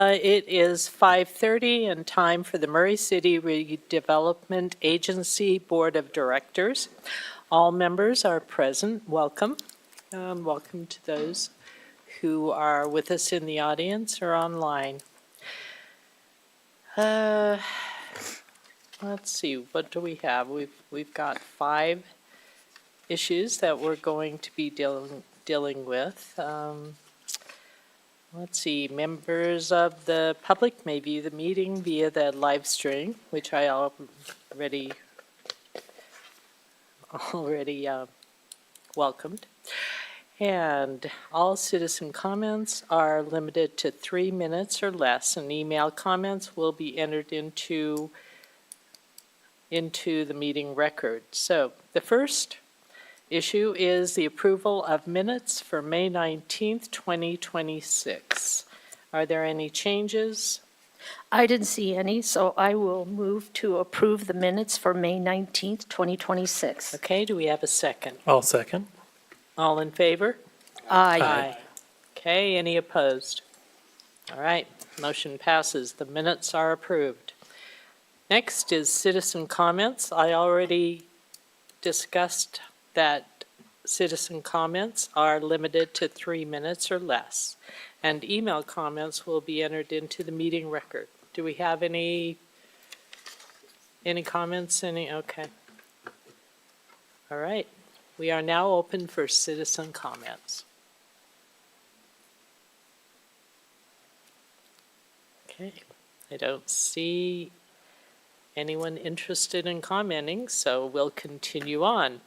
It is 5:30 and time for the Murray City Redevelopment Agency Board of Directors. All members are present. Welcome. Welcome to those who are with us in the audience or online. Let's see, what do we have? We've got 5 issues that we're going to be dealing with. Let's see, members of the public may view the meeting via the live stream, which I already welcomed. And all citizen comments are limited to 3 minutes or less, and email comments will be entered into the meeting record. So the first issue is the approval of minutes for May 19th, 2026. Are there any changes? I didn't see any, so I will move to approve the minutes for May 19th, 2026. Okay, do we have a second? I'll second. All in favor? Aye. Okay, any opposed? All right, motion passes. The minutes are approved. Next is citizen comments. I already discussed that citizen comments are limited to 3 minutes or less, and email comments will be entered into the meeting record. Do we have any comments? Okay. All right. We are now open for citizen comments. Okay. I don't see anyone interested in commenting, so we'll continue on.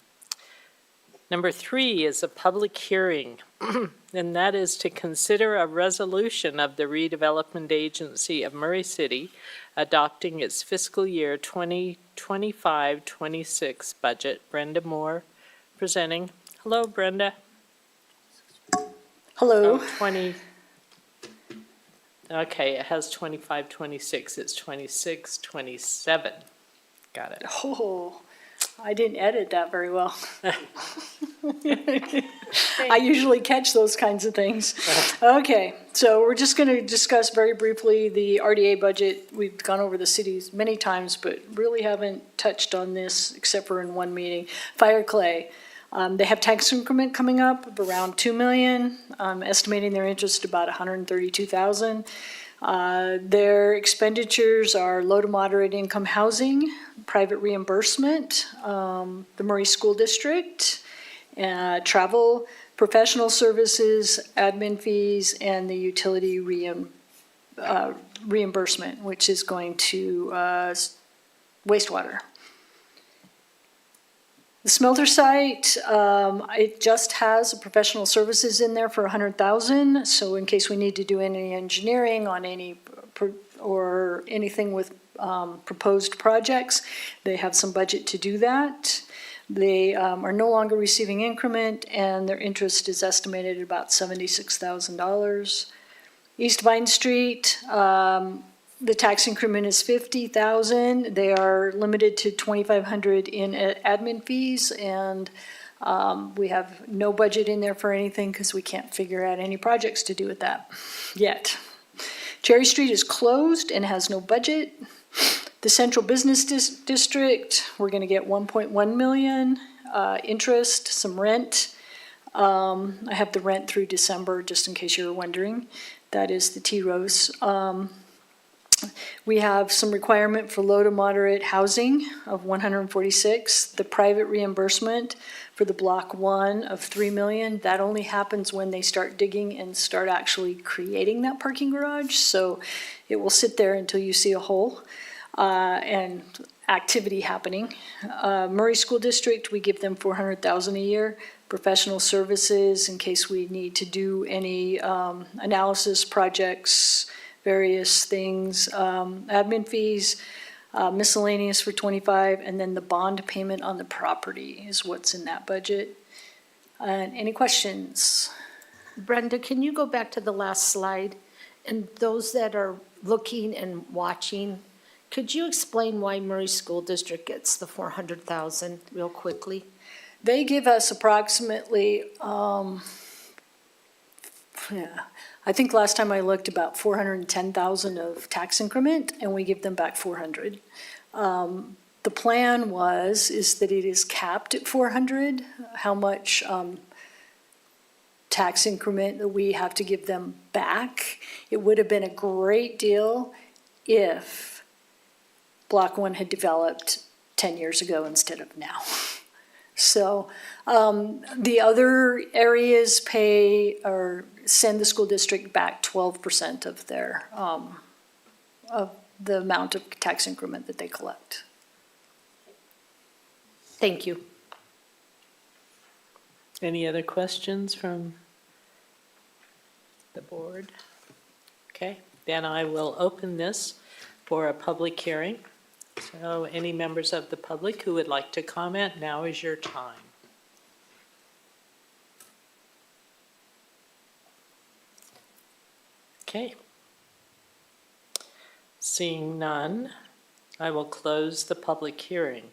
Number 3 is a public hearing, and that is to consider a resolution of the Redevelopment Agency of Murray City adopting its fiscal year 2025-26 budget. Brenda Moore presenting. Hello, Brenda. Hello. 20. Okay, it has 25-26. It's 26-27. Got it. Oh, I didn't edit that very well. I usually catch those kinds of things. Okay, so we're just going to discuss very briefly the RDA budget. We've gone over the cities many times, but really haven't touched on this except for in one meeting. Fire Clay. They have tax increment coming up of around $2 million, estimating their interest about $132,000. Their expenditures are low to moderate income housing, private reimbursement, the Murray School District, travel, professional services, admin fees, and the utility reimbursement, which is going to wastewater. The smelter site, it just has professional services in there for $100,000. So in case we need to do any engineering on any or anything with proposed projects, they have some budget to do that. They are no longer receiving increment, and their interest is estimated at about $76,000. East Vine Street. The tax increment is $50,000. They are limited to $2,500 in admin fees, and we have no budget in there for anything because we can't figure out any projects to do with that yet. Cherry Street is closed and has no budget. The Central Business District, we're going to get $1.1 million interest, some rent. I have the rent through December, just in case you were wondering. That is the T Rose. We have some requirement for low to moderate housing of 146. The private reimbursement for the block 1 of $3 million. That only happens when they start digging and start actually creating that parking garage. So it will sit there until you see a hole and activity happening. Murray School District, we give them $400,000 a year. Professional services in case we need to do any analysis projects, various things, admin fees, miscellaneous for $25,000, and then the bond payment on the property is what's in that budget. Any questions? Brenda, can you go back to the last slide? And those that are looking and watching, could you explain why Murray School District gets the $400,000 real quickly? They give us approximately yeah, I think last time I looked, about 410,000 of tax increment, and we give them back 400. The plan is that it is capped at 400, how much tax increment that we have to give them back. It would have been a great deal if Block 1 had developed 10 years ago instead of now. So the other areas pay or send the school district back 12% of their, of the amount of tax increment that they collect. Thank you. Any other questions from the board? Okay, then I will open this for a public hearing. So any members of the public who would like to comment, now is your time. Okay. Seeing none, I will close the public hearing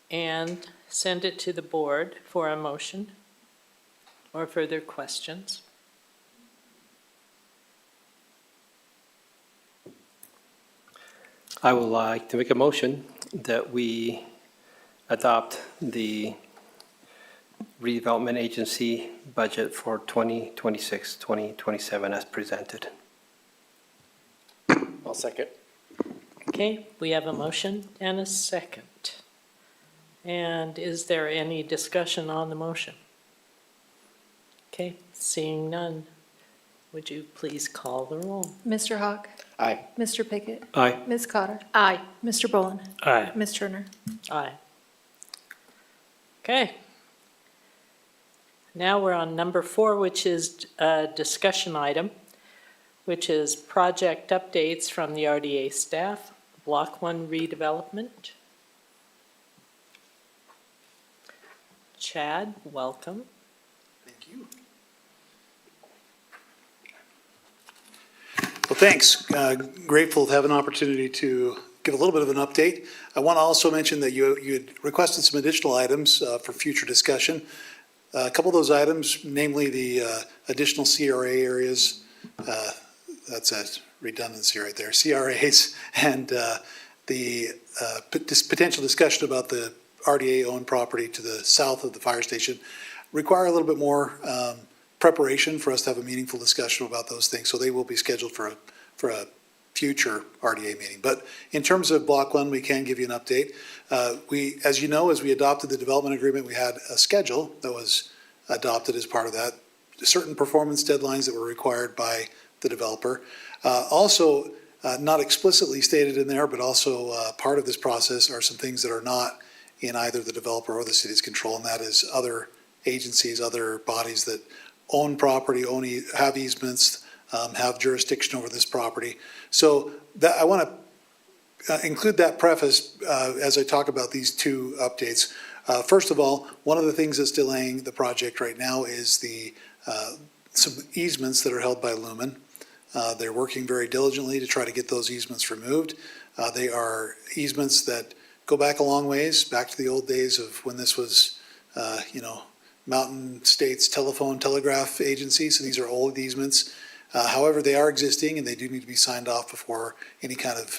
and send it to the board for a motion or further questions. I would like to make a motion that we adopt the redevelopment agency budget for 2026, 2027 as presented. I'll second. Okay, we have a motion and a second. And is there any discussion on the motion? Okay, seeing none, would you please call the roll? Mr. Hawk? Aye. Mr. Pickett? Aye. Ms. Cotter? Aye. Mr. Boland? Aye. Ms. Turner? Aye. Okay. Now we're on number 4, which is a discussion item, which is project updates from the RDA staff, Block 1 redevelopment. Chad, welcome. Thank you. Well, thanks. Grateful to have an opportunity to give a little bit of an update. I want to also mention that you had requested some additional items for future discussion. A couple of those items, namely the additional CRA areas, that's a redundancy right there, CRAs, and this potential discussion about the RDA-owned property to the south of the fire station require a little bit more preparation for us to have a meaningful discussion about those things. So they will be scheduled for a future RDA meeting. But in terms of Block 1, we can give you an update. As you know, as we adopted the development agreement, we had a schedule that was adopted as part of that, certain performance deadlines that were required by the developer. Also, not explicitly stated in there, but also part of this process are some things that are not in either the developer or the city's control, and that is other agencies, other bodies that own property, have easements, have jurisdiction over this property. So that, I want to include that preface as I talk about these two updates. First of all, one of the things that's delaying the project right now is some easements that are held by Lumen. They're working very diligently to try to get those easements removed. They are easements that go back a long ways, back to the old days of when this was, Mountain States Telegraph Agency. So these are old easements. However, they are existing and they do need to be signed off before any kind of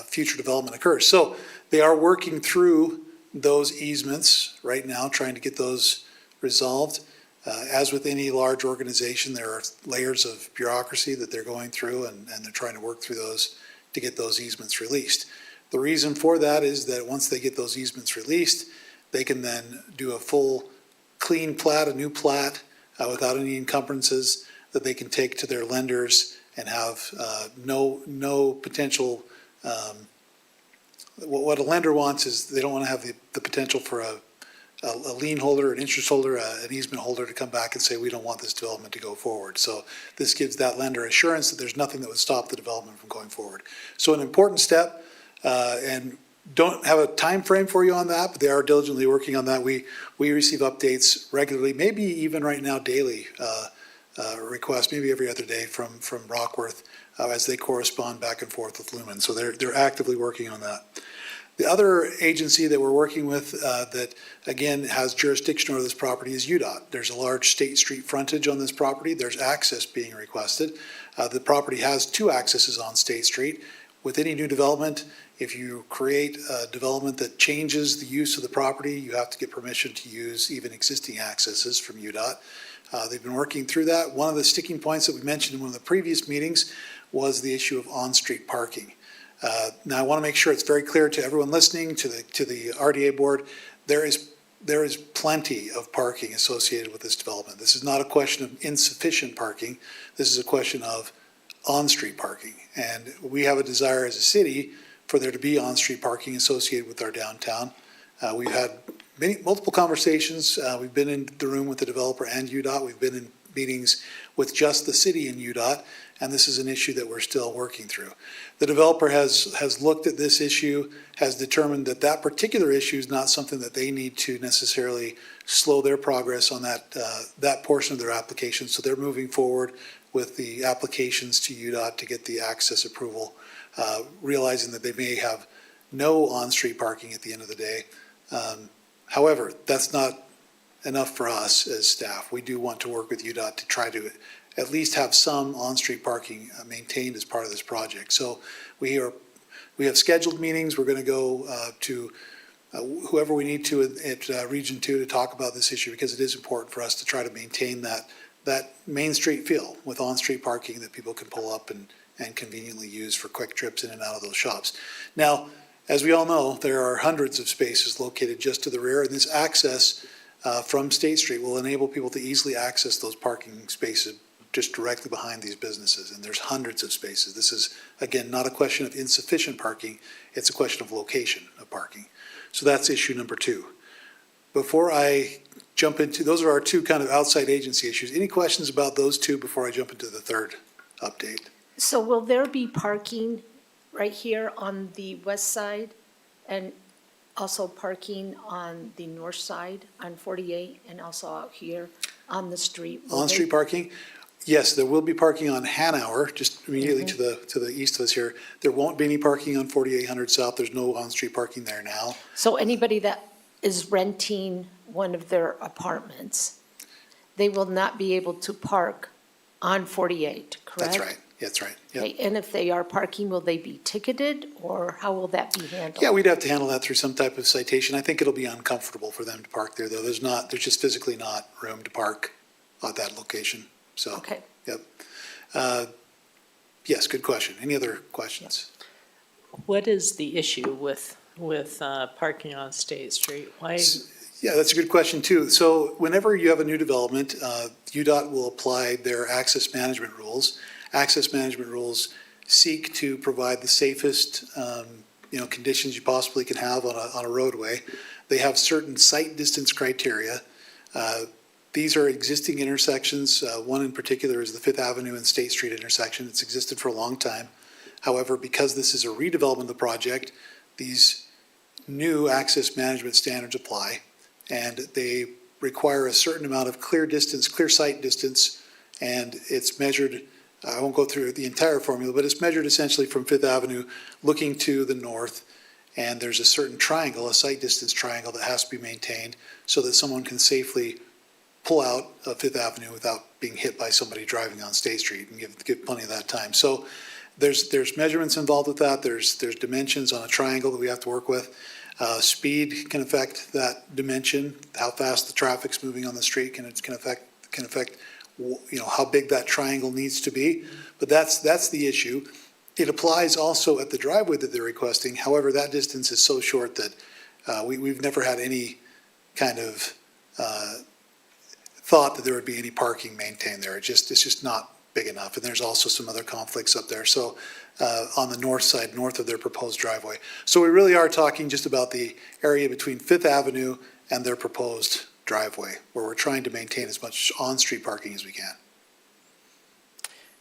future development occurs. So they are working through those easements right now, trying to get those resolved. As with any large organization, there are layers of bureaucracy that they're going through and they're trying to work through those to get those easements released. The reason for that is that once they get those easements released, they can then do a full clean plat, a new plat, without any encumbrances that they can take to their lenders and have no potential. What a lender wants is they don't want to have the potential for a lien holder, an interest holder, an easement holder to come back and say, we don't want this development to go forward. So this gives that lender assurance that there's nothing that would stop the development from going forward. So an important step, and don't have a time frame for you on that, but they are diligently working on that. We receive updates regularly, maybe even right now daily, requests, maybe every other day from Rockworth as they correspond back and forth with Lumen. So they're actively working on that. The other agency that we're working with that, again, has jurisdiction over this property is UDOT. There's a large State Street frontage on this property. There's access being requested. The property has two accesses on State Street. With any new development, if you create a development that changes the use of the property, you have to get permission to use even existing accesses from UDOT. They've been working through that. One of the sticking points that we mentioned in one of the previous meetings was the issue of on-street parking. Now, I want to make sure it's very clear to everyone listening, to the RDA board, there is plenty of parking associated with this development. This is not a question of insufficient parking. This is a question of on-street parking. And we have a desire as a city for there to be on-street parking associated with our downtown. We've had multiple conversations. We've been in the room with the developer and UDOT. We've been in meetings with just the city and UDOT, and this is an issue that we're still working through. The developer has looked at this issue, has determined that that particular issue is not something that they need to necessarily slow their progress on that portion of their application. So they're moving forward with the applications to UDOT to get the access approval, realizing that they may have no on-street parking at the end of the day. However, that's not enough for us as staff. We do want to work with UDOT to try to at least have some on-street parking maintained as part of this project. So we have scheduled meetings. We're going to go to whoever we need to at Region 2 to talk about this issue, because it is important for us to try to maintain that Main Street feel with on-street parking that people can pull up and conveniently use for quick trips in and out of those shops. Now, as we all know, there are hundreds of spaces located just to the rear, and this access from State Street will enable people to easily access those parking spaces just directly behind these businesses, and there's hundreds of spaces. This is, again, not a question of insufficient parking, it's a question of location of parking. So that's issue number 2. Before I jump into, those are our two kind of outside agency issues. Any questions about those two before I jump into the third update? So will there be parking right here on the west side and also parking on the north side on 48 and also out here on the street? Will On-street they- parking? Yes, there will be parking on Hanover, just immediately to the east of us here. There won't be any parking on 4800 South. There's no on-street parking there now. So anybody that is renting one of their apartments, they will not be able to park on 48, correct? That's right. That's right. Yep. Okay, and if they are parking, will they be ticketed, or how will that be handled? Yeah, we'd have to handle that through some type of citation. I think it'll be uncomfortable for them to park there, though. There's just physically not room to park at that location. So, Okay. yep. Yes, good question. Any other questions? What is the issue with parking on State Street? Why? Yeah, that's a good question, too. So whenever you have a new development, UDOT will apply their access management rules. Access management rules seek to provide the safest, conditions you possibly can have on a roadway. They have certain site distance criteria. These are existing intersections. One in particular is the Fifth Avenue and State Street intersection. It's existed for a long time. However, because this is a redevelopment of the project, these new access management standards apply, and they require a certain amount of clear sight distance, and it's measured, I won't go through the entire formula, but it's measured essentially from Fifth Avenue looking to the north, and there's a certain triangle, a sight distance triangle that has to be maintained so that someone can safely pull out of Fifth Avenue without being hit by somebody driving on State Street, and give plenty of that time. So there's measurements involved with that. There's dimensions on a triangle that we have to work with. Speed can affect that dimension. How fast the traffic's moving on the street can affect how big that triangle needs to be. But that's the issue. It applies also at the driveway that they're requesting. However, that distance is so short that we've never had any kind of thought that there would be any parking maintained there. It's just not big enough. And there's also some other conflicts up there. So on the north side, north of their proposed driveway. So we really are talking just about the area between Fifth Avenue and their proposed driveway, where we're trying to maintain as much on-street parking as we can.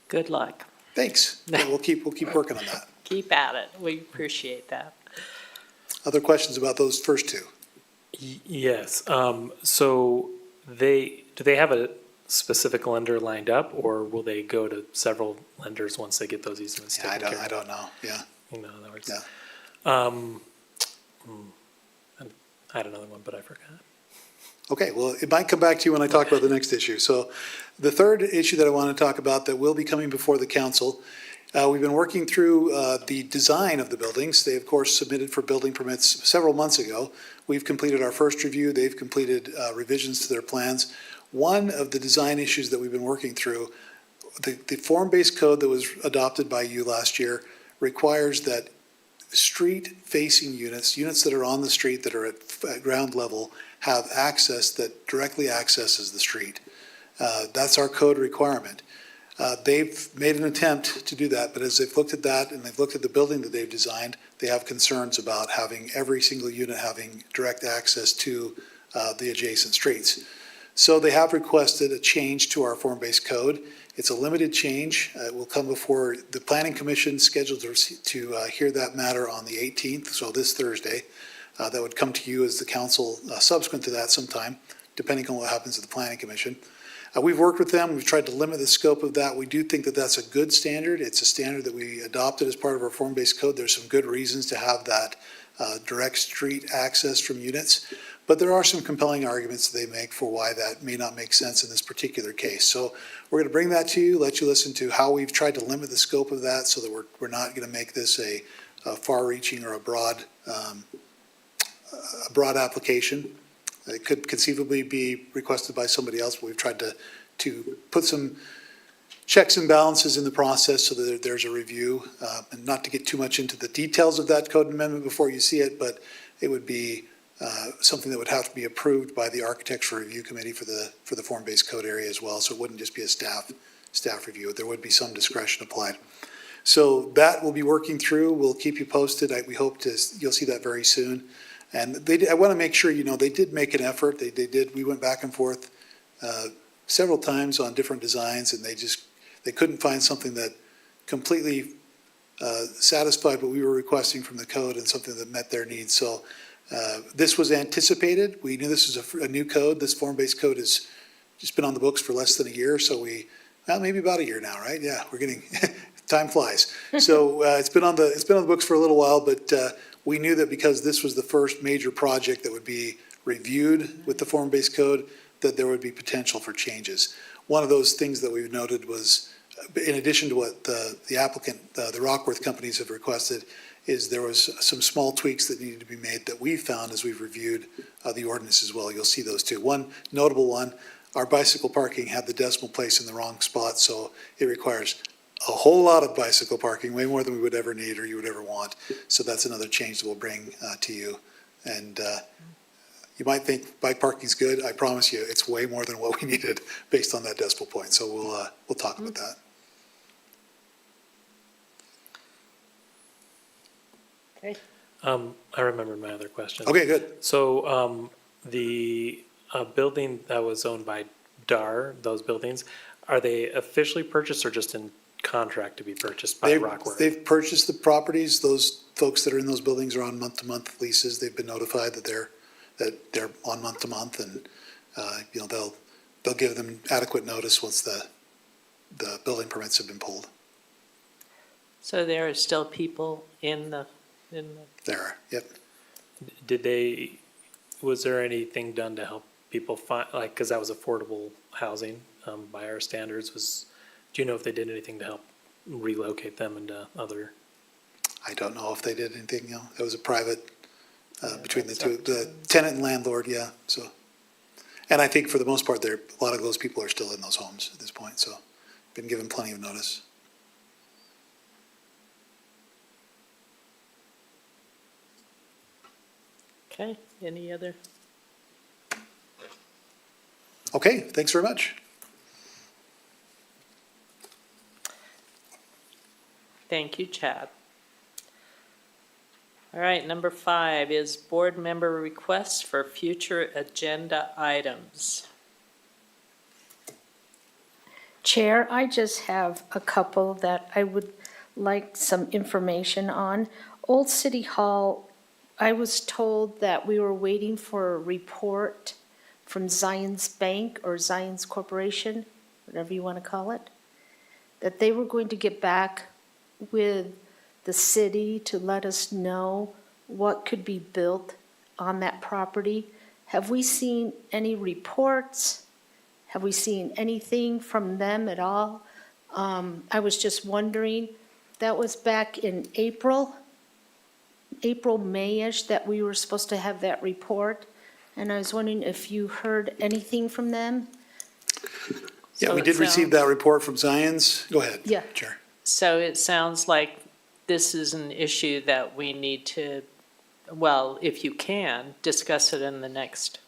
Good luck. Thanks. Yeah, we'll keep working on that. Keep at it. We appreciate that. Other questions about those first two? Yes, so do they have a specific lender lined up, or will they go to several lenders once they get those easements Yeah, taken care of? I don't know. Yeah. In other words. Yeah. And I had another one, but I forgot. Okay, well, it might come back to you when I talk about the next issue. So the third issue that I want to talk about that will be coming before the council, we've been working through the design of the buildings. They, of course, submitted for building permits several months ago. We've completed our first review. They've completed revisions to their plans. One of the design issues that we've been working through, the form-based code that was adopted by you last year requires that street-facing units, units that are on the street that are at ground level, have access that directly accesses the street. That's our code requirement. They've made an attempt to do that, but as they've looked at that and they've looked at the building that they've designed, they have concerns about having every single unit having direct access to the adjacent streets. So they have requested a change to our form-based code. It's a limited change. It will come before the Planning Commission, scheduled to hear that matter on the 18th, so this Thursday. That would come to you as the council subsequent to that sometime, depending on what happens at the Planning Commission. We've worked with them. We've tried to limit the scope of that. We do think that that's a good standard. It's a standard that we adopted as part of our form-based code. There's some good reasons to have that direct street access from units. But there are some compelling arguments that they make for why that may not make sense in this particular case. So we're going to bring that to you, let you listen to how we've tried to limit the scope of that so that we're not going to make this a far-reaching or a broad application. It could conceivably be requested by somebody else, but we've tried to put some checks and balances in the process so that there's a review, and not to get too much into the details of that code amendment before you see it, but it would be something that would have to be approved by the Architectural Review Committee for the form-based code area as well, so it wouldn't just be a staff review. There would be some discretion applied. So that we'll be working through. We'll keep you posted. We hope you'll see that very soon. And I want to make sure, they did make an effort. They did. We went back and forth several times on different designs, and they couldn't find something that completely satisfied what we were requesting from the code and something that met their needs. So this was anticipated. We knew this was a new code. This form-based code has just been on the books for less than a year, so maybe about a year now, right? Yeah, we're getting time flies. So it's been on the books for a little while, but we knew that because this was the first major project that would be reviewed with the form-based code, that there would be potential for changes. One of those things that we've noted was, in addition to what the applicant, the Rockworth companies have requested, is there was some small tweaks that needed to be made that we found as we've reviewed the ordinance as well. You'll see those too. One notable one, our bicycle parking had the decimal place in the wrong spot, so it requires a whole lot of bicycle parking, way more than we would ever need or you would ever want. So that's another change that we'll bring to you. And you might think bike parking's good. I promise you, it's way more than what we needed based on that decimal point. So we'll talk about that. Okay. I remembered my other question. Okay, good. So, the building that was owned by DAR, those buildings, are they officially purchased or just in contract to be purchased by Rockworth? They've purchased the properties. Those folks that are in those buildings are on month-to-month leases. They've been notified that they're on month-to-month, and they'll give them adequate notice once the building permits have been pulled. So there are still people in the, There, yep. Was there anything done to help people find, because that was affordable housing by our standards, do you know if they did anything to help relocate them into other? I don't know if they did anything, It was a private, between the two, the tenant and landlord, yeah, so. And I think for the most part, a lot of those people are still in those homes at this point, so been given plenty of notice. okay, any other? Okay, thanks very much. Thank you, Chad. All right, number 5 is board member requests for future agenda items. Chair, I just have a couple that I would like some information on. Old City Hall, I was told that we were waiting for a report from Zions Bank or Zions Corporation, whatever you want to call it, that they were going to get back with the city to let us know what could be built on that property. Have we seen any reports? Have we seen anything from them at all? I was just wondering, that was back in April, May-ish, that we were supposed to have that report. And I was wondering if you heard anything from them? Yeah, So we it did receive sounds- that report from Zions. Go ahead. Yeah. Chair. So it sounds like this is an issue that we need to, well, if you can, discuss it in the next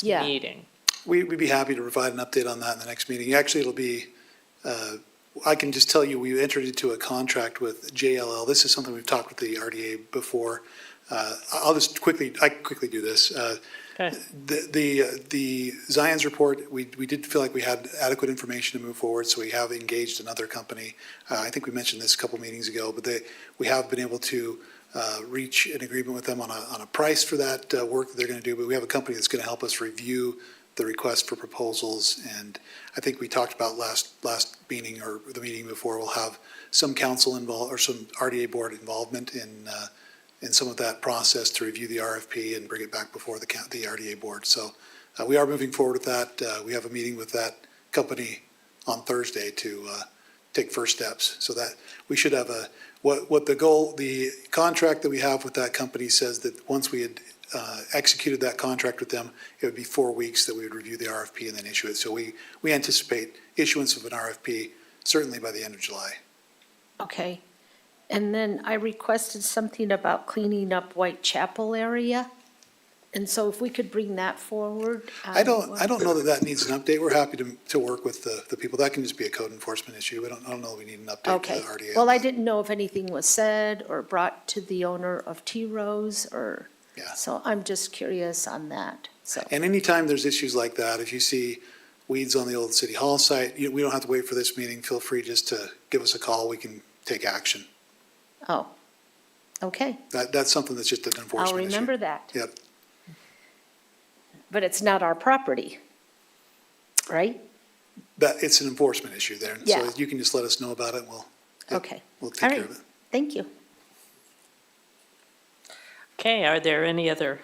Yeah. meeting. We'd be happy to provide an update on that in the next meeting. Actually, it'll be, I can just tell you, we entered into a contract with JLL. This is something we've talked with the RDA before. I'll just quickly do this. Okay. The Zions report, we did feel like we had adequate information to move forward, so we have engaged another company. I think we mentioned this a couple meetings ago, but we have been able to reach an agreement with them on a price for that work that they're going to do, but we have a company that's going to help us review the request for proposals, and I think we talked about last meeting or the meeting before, we'll have some council involved or some RDA board involvement in some of that process to review the RFP and bring it back before the RDA board. So we are moving forward with that. We have a meeting with that company on Thursday to take first steps. So that we should have the contract that we have with that company says that once we had executed that contract with them, it would be 4 weeks that we would review the RFP and then issue it. So we anticipate issuance of an RFP certainly by the end of July. Okay. And then I requested something about cleaning up Whitechapel area. And so if we could bring that forward. I don't know that needs an update. We're happy to work with the people. That can just be a code enforcement issue. I don't know that we need an update to Okay. the RDA. Well, on I that. didn't know if anything was said or brought to the owner of T Rose or, Yeah. so I'm just curious on that, so. And anytime there's issues like that, if you see weeds on the old city hall site, we don't have to wait for this meeting. Feel free just to give us a call. We can take action. Oh, okay. That's something that's just an enforcement I'll issue. remember that. Yep. But it's not our property, right? It's an enforcement issue there. Yeah. So you can just let us know about it and yep, Okay. we'll take All care right. of it. Thank you. Okay, are there any other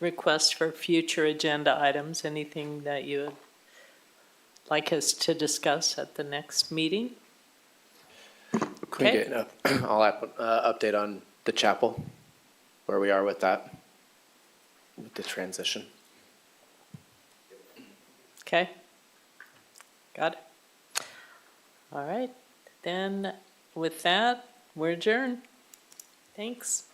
requests for future agenda items? Anything that you would like us to discuss at the next meeting? Can we Okay. get update on the chapel, where we are with that, with the transition? Okay. Got it. All right, then with that, we're adjourned. Thanks.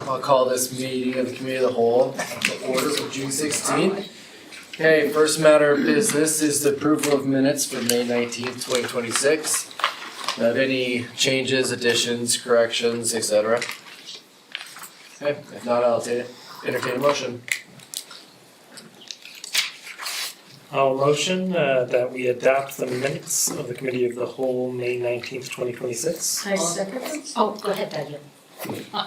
I'll call this meeting of the Committee of the Whole to order for June 16th. Okay, first matter of business is the approval of minutes for May 19th, 2026. Have any changes, additions, corrections, etc.? Okay, if not, I'll entertain a motion. I'll motion that we adopt the minutes of the Committee of the Whole, May 19th, 2026. I second. Oh, go ahead, Diane.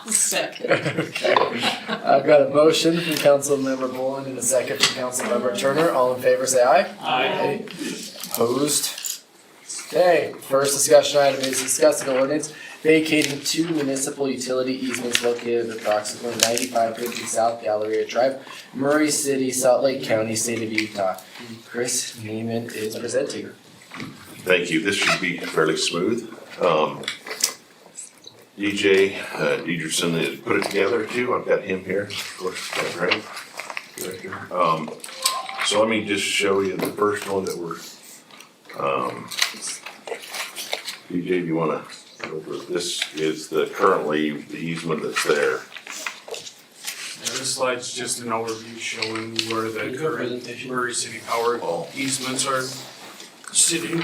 Second. Okay. I've got a motion from Councilmember Boland and a second from Councilmember Turner. All in favor, say aye. Aye. Opposed? Okay, first discussion item is discussing an ordinance vacating 2 municipal utility easements located at approximately 9550 South Galleria Drive, Murray City, Salt Lake County, State of Utah. Chris Neiman is presenting. Thank you. This should be fairly smooth. DJ Dietrichson has put it together too. I've got him here, of course, that's right. Director. So let me just show you the first one that we're, DJ, do you wanna go over, this is currently the easement that's there. This slide's just an overview showing where the current Murray City Power easements are sitting.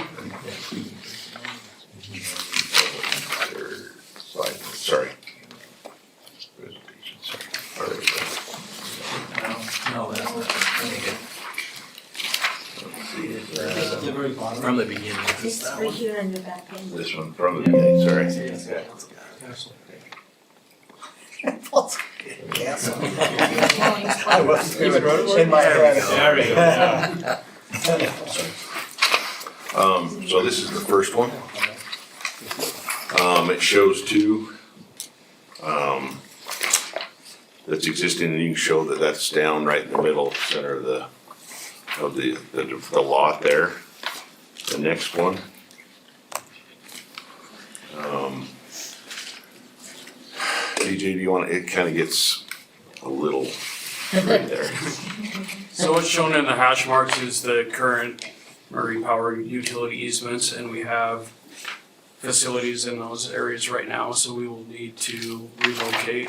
Sorry. From the beginning. It's right here in the back end. This one from the beginning, sorry. In my head. So this is the first one. It shows 2, that's existing, and you can show that that's down right in the middle, center of the lot there. The next one. DJ, do you want, it kinda gets a little right there. So what's shown in the hash marks is the current Murray Power utility easements, and we have facilities in those areas right now, so we will need to relocate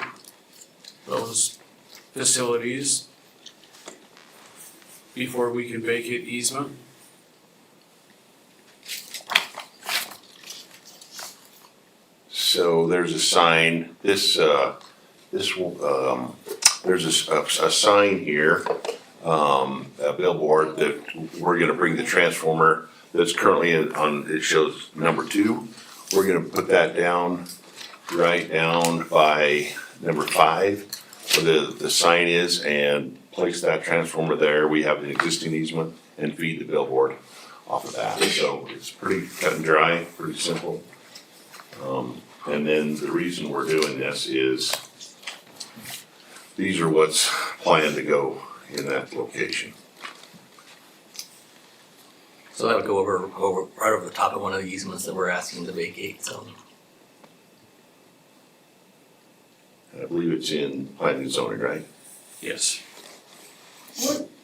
those facilities before we can vacate easement. So there's a sign, there's a sign here, a billboard that we're gonna bring the transformer that's currently on, it shows number 2. We're gonna put that down, right down by number 5, where the sign is, and place that transformer there. We have an existing easement and feed the billboard off of that. So it's pretty cut and dry, pretty simple. And then the reason we're doing this is these are what's planned to go in that location. So that would go over right over the top of one of the easements that we're asking to vacate, so. I believe it's in planning and zoning, right? Yes.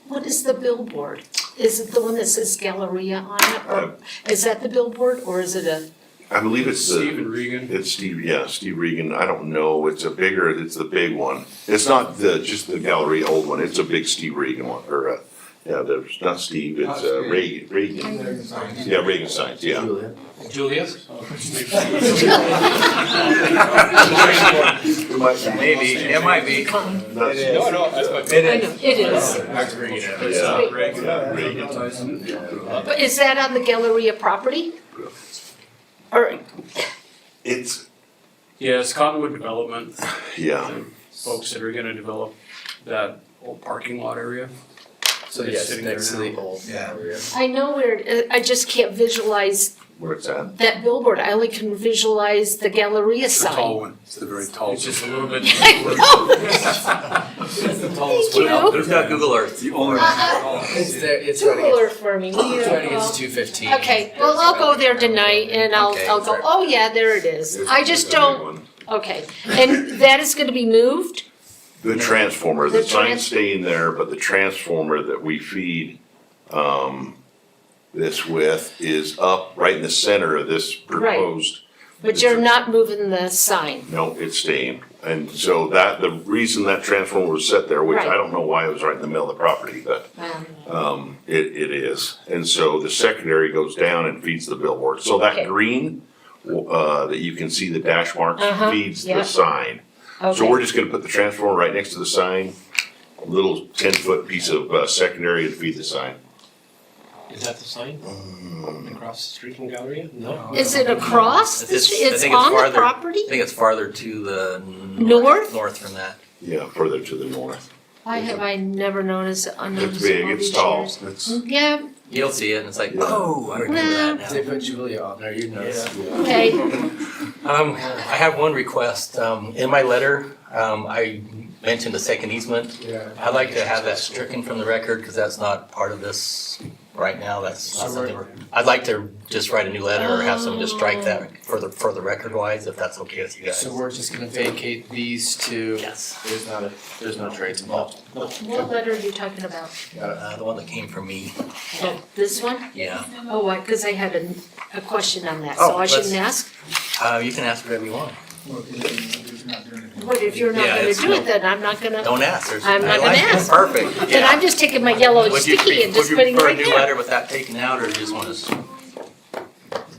What is the billboard? Is it the one that says Galleria on it, or is that the billboard, or is it a? I believe it's Stephen Regan. It's Steve, yeah, Steve Regan. I don't know. It's the big one. It's not just the Galleria old one. It's a big Steve Regan one, or, yeah, there's not Steve, it's, Regan. Yeah, Regan Signs, yeah. Julius? Maybe, it might be. It is. Yeah, Regan. But is that on the Galleria property? Or, It's, Yeah, it's Cottonwood Development, yeah, folks that are gonna develop that old parking lot area. So It's yes, sitting there next to the now. old area. I know where, I just can't visualize where it's at. that billboard. I only can visualize the Galleria It's the tall sign. one, it's the very tall It's one. just a little bit. Thank you. Who's got Google Earth? It's there, it's running, Google Earth for me, will it's you? running, it's 2:15. Okay, well, I'll go there tonight and I'll Okay, go, sorry. oh yeah, there it is. It's I just a big don't, one. okay. And that is gonna be moved? The transformer, the The sign's trans- staying there, but the transformer that we feed, this with is up right in the center of this proposed But you're not moving the sign. No, it's staying. And so that, the reason that transformer was set there, which I Right. don't know why it was right in the middle of the property, but it is. And so the secondary goes down and feeds the billboard. So Okay. that green, that you can see the dash marks feeds yeah. the sign. So Okay. we're just gonna put the transformer right next to the sign, a little 10-foot piece of secondary to feed the sign. Is that the sign across the street from Galleria? No. Is it across the street? I It's think on the farther- property? I think it's farther to the North? north from that. Yeah, further to the north. Why have I never noticed it It's unnoticed big, all it's these tall. years? It's, Yeah, You'll see it and it's like, Yeah. oh, I remember that If they now. put Julia on there, you'd notice. okay. I have one request. In my letter, I mentioned a second easement. Yeah. I'd like to have that stricken from the record because that's not part of this right now. That's not something we're, I'd like to just write a new letter or have someone just strike that for the record wise, if that's okay with you guys. So we're just gonna vacate these two. Yes. There's no trades involved. What letter are you talking about? The one that came from me, Oh, this one? yeah. Oh, because I had a question on that, so Oh, I shouldn't let's- ask? You can ask whatever you want. But if you're not Yeah, gonna it's do no- it, then I'm not gonna, Don't ask. There's- I'm I not gonna like it. ask. Perfect, then yeah. I'm just taking my yellow Would you sticky and just putting it prefer a right new there. letter with that taken out or you just want us?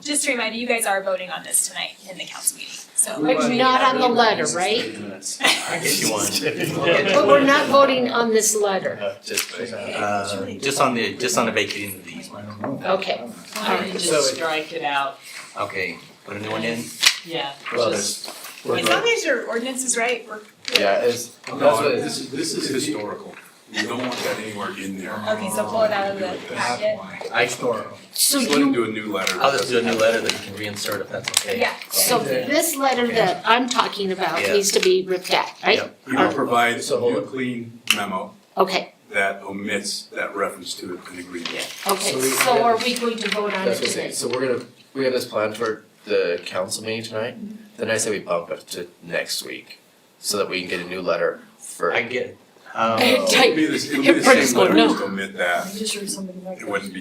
Just a reminder, you guys are voting on this tonight in the council meeting, so. But not on the letter, right? I guess you want. But we're not voting on this letter. Just on the vacating of the easement. Okay, all right. Just strike it out, Okay, put a new one in. yeah. Well, Just- As long as your ordinance is right, we're. Yeah, it's, that's No, what it this is historical. You don't want that anywhere in there. Okay, so pull it out of the packet. I store. So Just let him you, do a new letter. I'll just do a new letter that you can reinsert if that's okay. Yeah. so this letter that I'm talking about Yeah. needs to be ripped out, right? Yep. He will provide So a hold new it. clean memo Okay, that omits that reference to an agreement. okay, So we- so are we going to vote on it That's what I'm saying, today? so we have this planned for the council meeting tonight, then I say we bump it to next week, so that we can get a new letter for. I get it. It would be the same Everybody's letter, going, just omit that. Just heard somebody like It wouldn't be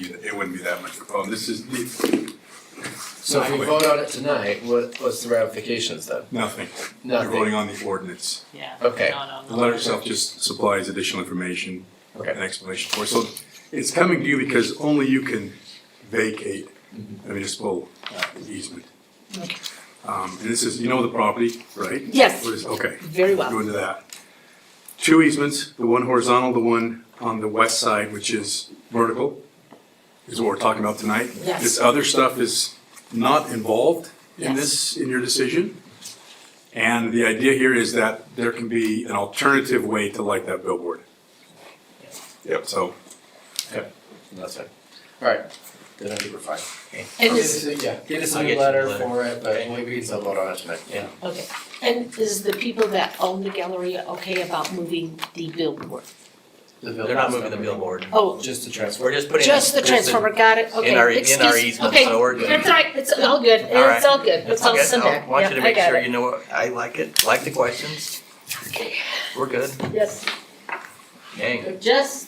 that much of a problem. This is the, So if we vote on it tonight, what's the ramifications then? nothing. You're Nothing. voting on the ordinance. Yeah. Okay. not on The letter itself just supplies additional information Okay. and explanation for it. So it's coming to you because only you can vacate a municipal easement. And this is, you know the property, right? Yes. What is- Okay. Very well. Go into that. Two easements, the one horizontal, the one on the west side, which is vertical, is what we're talking about tonight. Yes. This other stuff is not involved in Yes. this, in your decision. And the idea here is that there can be an alternative way to light that billboard. Yep, so. That's fine. Alright, then I think we're fine. And Get is, us, yeah, get us I'll a get new you a letter letter. for it, but we can still vote on it tonight. Yeah. okay, and is the people that own the gallery okay about moving the billboard? They're not moving the billboard. Oh, Just the transfer. We're just putting. just the this transformer, got it, okay, our excuse, easement, okay, so we're good. that's all right, it's all good, All right. it's all good, it's all Okay, syntax, I want you to yeah, I make got sure it. you know what, I like it, like the questions. We're good. Yes, Dang. just,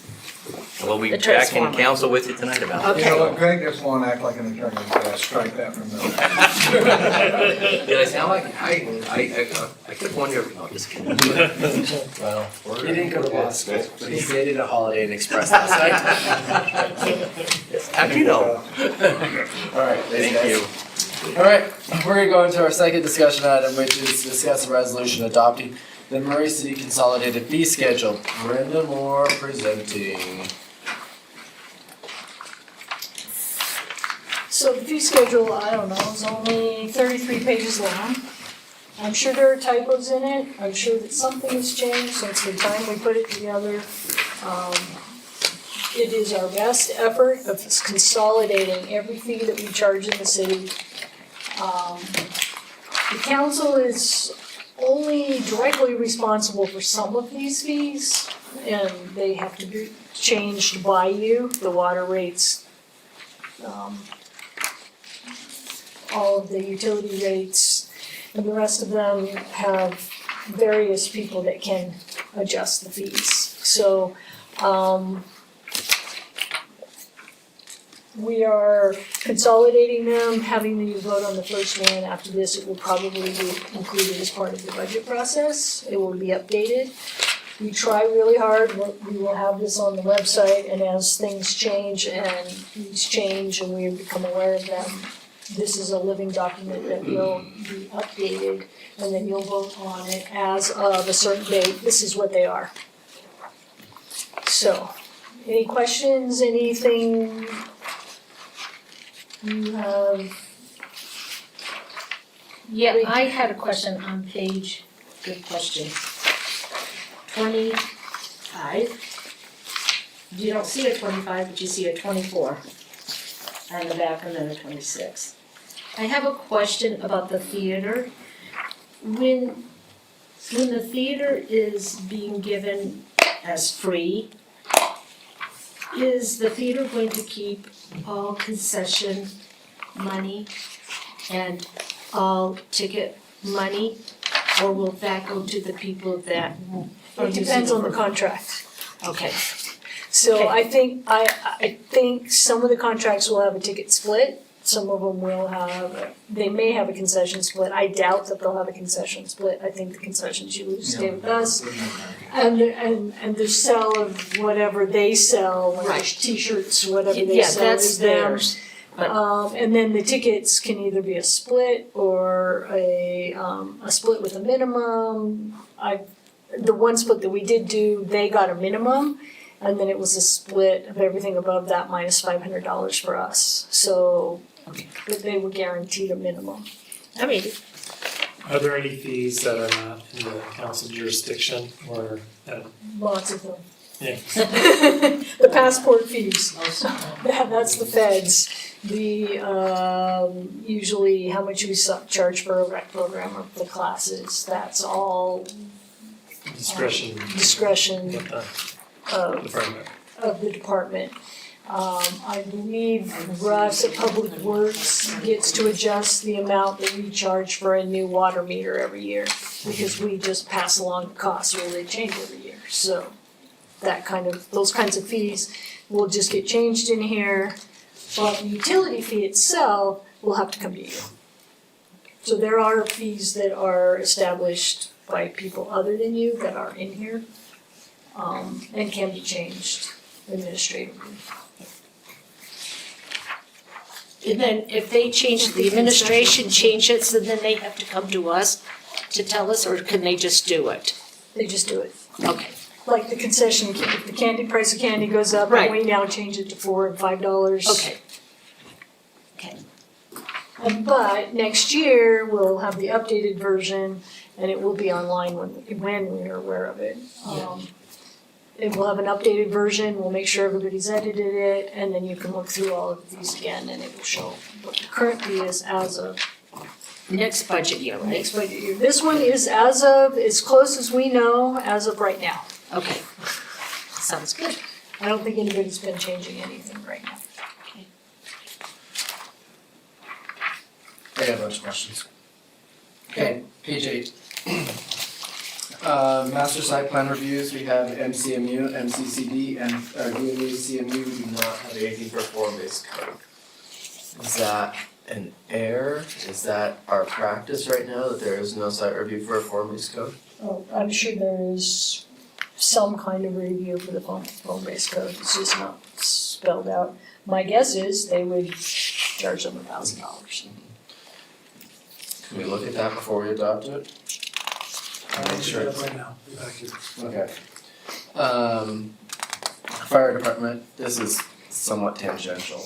We'll be The back in transformer. council with you tonight about it. okay. Greg just won't act like an attorney, strike that from the. Did I sound like, I could wonder, no, just kidding. Well, he didn't go to law school, but he dated a Holiday Inn Express last night. How'd you know? Alright, Thank guys. you. Alright, we're gonna go into our second discussion item, which is discuss a resolution adopting the Murray City Consolidated Fee Schedule. Brenda Moore presenting. So the fee schedule, I don't know, is only 33 pages long. I'm sure there are typos in it, I'm sure that something has changed since the time we put it together. It is our best effort of consolidating every fee that we charge in the city. The council is only directly responsible for some of these fees, and they have to be changed by you, the water rates, all of the utility rates, and the rest of them have various people that can adjust the fees. So, we are consolidating them, having you vote on the first one. After this, it will probably be included as part of the budget process. It will be updated. We try really hard, we will have this on the website, and as things change and needs change and we become aware of them, this is a living document that will be updated, and then you'll vote on it as of a certain date. This is what they are. So, any questions, anything you have? Yeah, I had a question on page, good question. 25. You don't see a 25, but you see a 24 on the back and then a 26. I have a question about the theater. When the theater is being given as free, is the theater going to keep all concession money and all ticket money? Or will that go to the people that are It using depends on the for- contract. Okay, So Okay. I think some of the contracts will have a ticket split, some of them will have, they may have a concession split. I doubt that they'll have a concession split. I think the concessions usually stay with us. And the sell of whatever they sell, like Right. T-shirts, whatever they yeah, sell that's is them. theirs. But And then the tickets can either be a split or a split with a minimum. The one split that we did do, they got a minimum, and then it was a split of everything above that minus $500 for us. So, but they were guaranteed a minimum. I mean, Are there any fees that are not in the council jurisdiction or, Lots of them. yeah, The passport fees, that's the feds. The, usually how much we charge for a rec program or the classes, that's all discretion discretion with the of department? of the department. I believe Russ at Public Works gets to adjust the amount that we charge for a new water meter every year, because we just pass along the costs, or they change every year, so those kinds of fees will just get changed in here, but the utility fee itself will have to come to you. So there are fees that are established by people other than you that are in here, and can be changed administratively. and then if they change, the administration changes, so then they have to come to us to tell us, or can they just do it? They just do it. Okay, Like the concession, if the candy, price of candy goes up, Right. and we now change it to $4 and $5. okay. But next year, we'll have the updated version, and it will be online when we're aware of it. It will have an updated version, we'll make sure everybody's edited it, and then you can look through all of these again, and it will show what the current fee is as of Next budget year, right? next budget year. This one is as of, as close as we know, as of right now. Okay, sounds good. I don't think anybody's been changing anything right now. I got a bunch of questions. Okay, page 8. Master site plan reviews, we have MCMU, MCCD, and DMU, CMU, we do not have anything for form-based code. Is that an error? Is that our practice right now, that there is no site review for a form-based code? Oh, I'm sure there is some kind of review for the phone-based code, it's just not spelled out. My guess is they would charge them $1,000. Can we look at that before we adopt it? Make sure. Right now, back here. Okay. Fire department, this is somewhat tangential.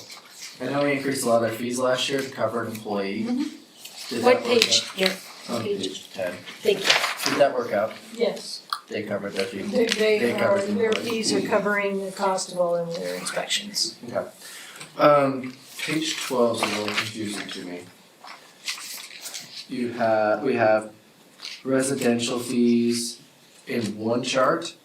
I know we increased a lot of their fees last year to cover an employee. Did What that work page, here, out? On page? page 10. Thank you. Did that work out? Yes, They covered their fee? they are, covered the their employee. fees are covering the cost of all of their inspections. Okay. Page 12 is a little confusing to me. We have residential fees in one chart,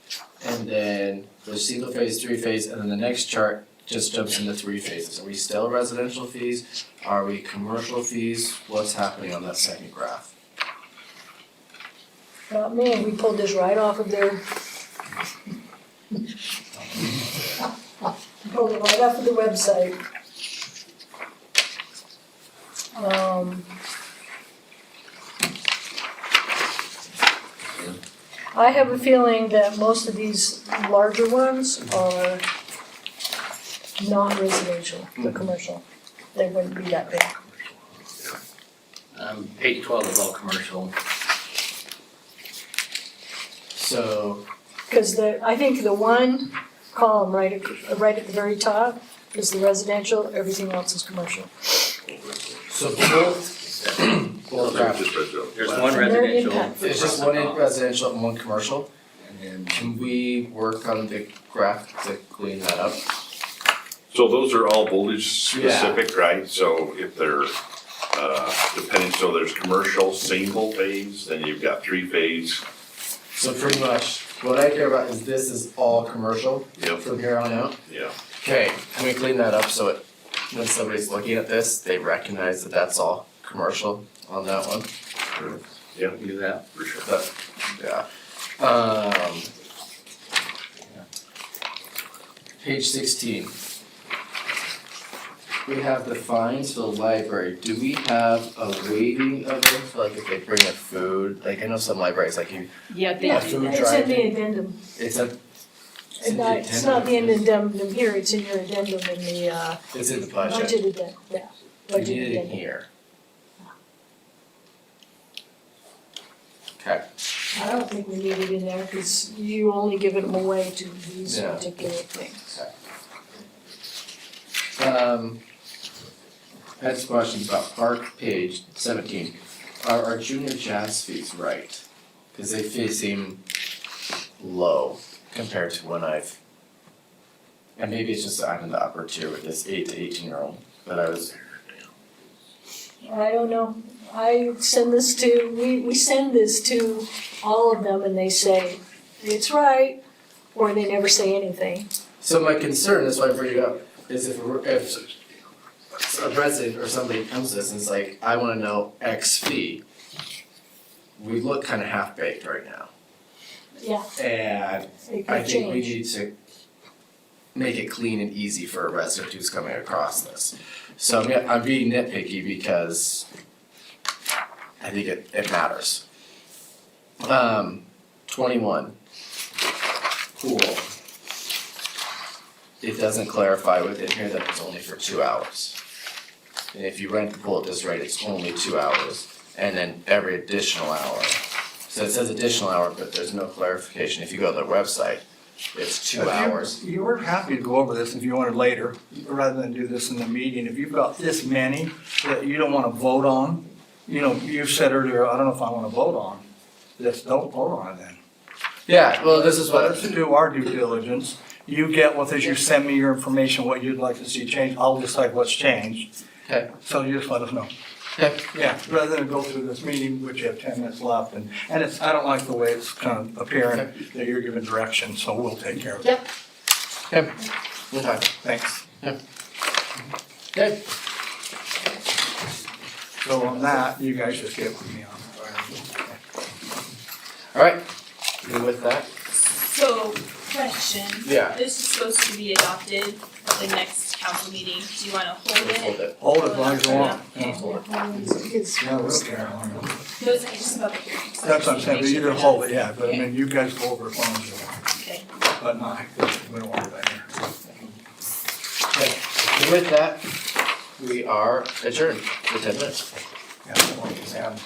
and then there's single phase, 3-phase, and then the next chart just jumps into 3 phases. Are we still residential fees? Are we commercial fees? What's happening on that second graph? Not me, we pulled this right off of their. Pulled it right off of the website. I have a feeling that most of these larger ones are not residential, the commercial. They wouldn't be that big. 8 to 12 is all commercial. So, Because I think the one column right at the very top is the residential, everything else is commercial. so both graphics. There's one And they're residential. impact. It's just one in residential and one commercial. Can we work on the graph to clean that up? So those are all voltage specific, right? So if they're, depending, so there's commercial, single phase, then you've got 3-phase. So pretty much, what I care about is this is all commercial Yep. from here on out. Yeah. Okay, can we clean that up so it, when somebody's looking at this, they recognize that that's all commercial on that one? Yeah, Do that. for sure. But, yeah. Page 16. We have the fines for the library. Do we have a weighting of them? So like if they bring in food, like I know some libraries, like you, Yeah, they Yeah, do food that. It's in the driving. addendum. it's a. It's not the addendum here, it's in your addendum in the It's in the budget. budget addendum, yeah. We Budget need it in addendum. here. Okay, I don't think we need it in there because you only give them away to these Yeah. particular things. I had some questions about park page 17. Are our junior jazz fees right? Cause they seem low compared to when and maybe it's just I'm in the upper tier with this 8 to 18-year-old, but I was, I don't know. I send this to, we send this to all of them and they say, it's right, or they never say anything. so my concern, that's why I bring it up, is if a resident or somebody comes to us and is like, I wanna know X fee, we look kinda half-baked right now. Yeah, And it I could think we change. need to make it clean and easy for a resident who's coming across this. So I'm being nitpicky because I think it matters. 21, pool. It doesn't clarify within here that it's only for 2 hours. And if you rent the pool at this rate, it's only 2 hours, and then every additional hour. So it says additional hour, but there's no clarification. If you go to the website, it's 2 hours. You were happy to go over this if you wanted later, rather than do this in the meeting. If you've got this many that you don't wanna vote on, you know, you said earlier, I don't know if I wanna vote on this, don't vote on it then. Yeah, well, this is Let us what, do our due diligence. You get with us, you send me your information, what you'd like to see changed, I'll decide what's changed. okay, So you just let us know. okay, Yeah, rather than go through this meeting, which you have 10 minutes left, and it's, I don't like the way it's kind of appearing that you're giving direction, so we'll take care of it. Yep. okay, okay, Thanks. okay. So on that, you guys just get with me on All right, and with that, So, question. Yeah. This is supposed to be adopted at the next council meeting. Do you wanna hold let's hold it? it. Hold it as long as you want. Because Yeah, we'll care. No, it's just about the hearing. That's what I'm saying, but you can hold it, yeah, but I mean, you guys go over it as long as you want, Okay. but not, we don't want that here. Okay, and with that, we are adjourned for 10 minutes. Yeah, I don't want to say I'm-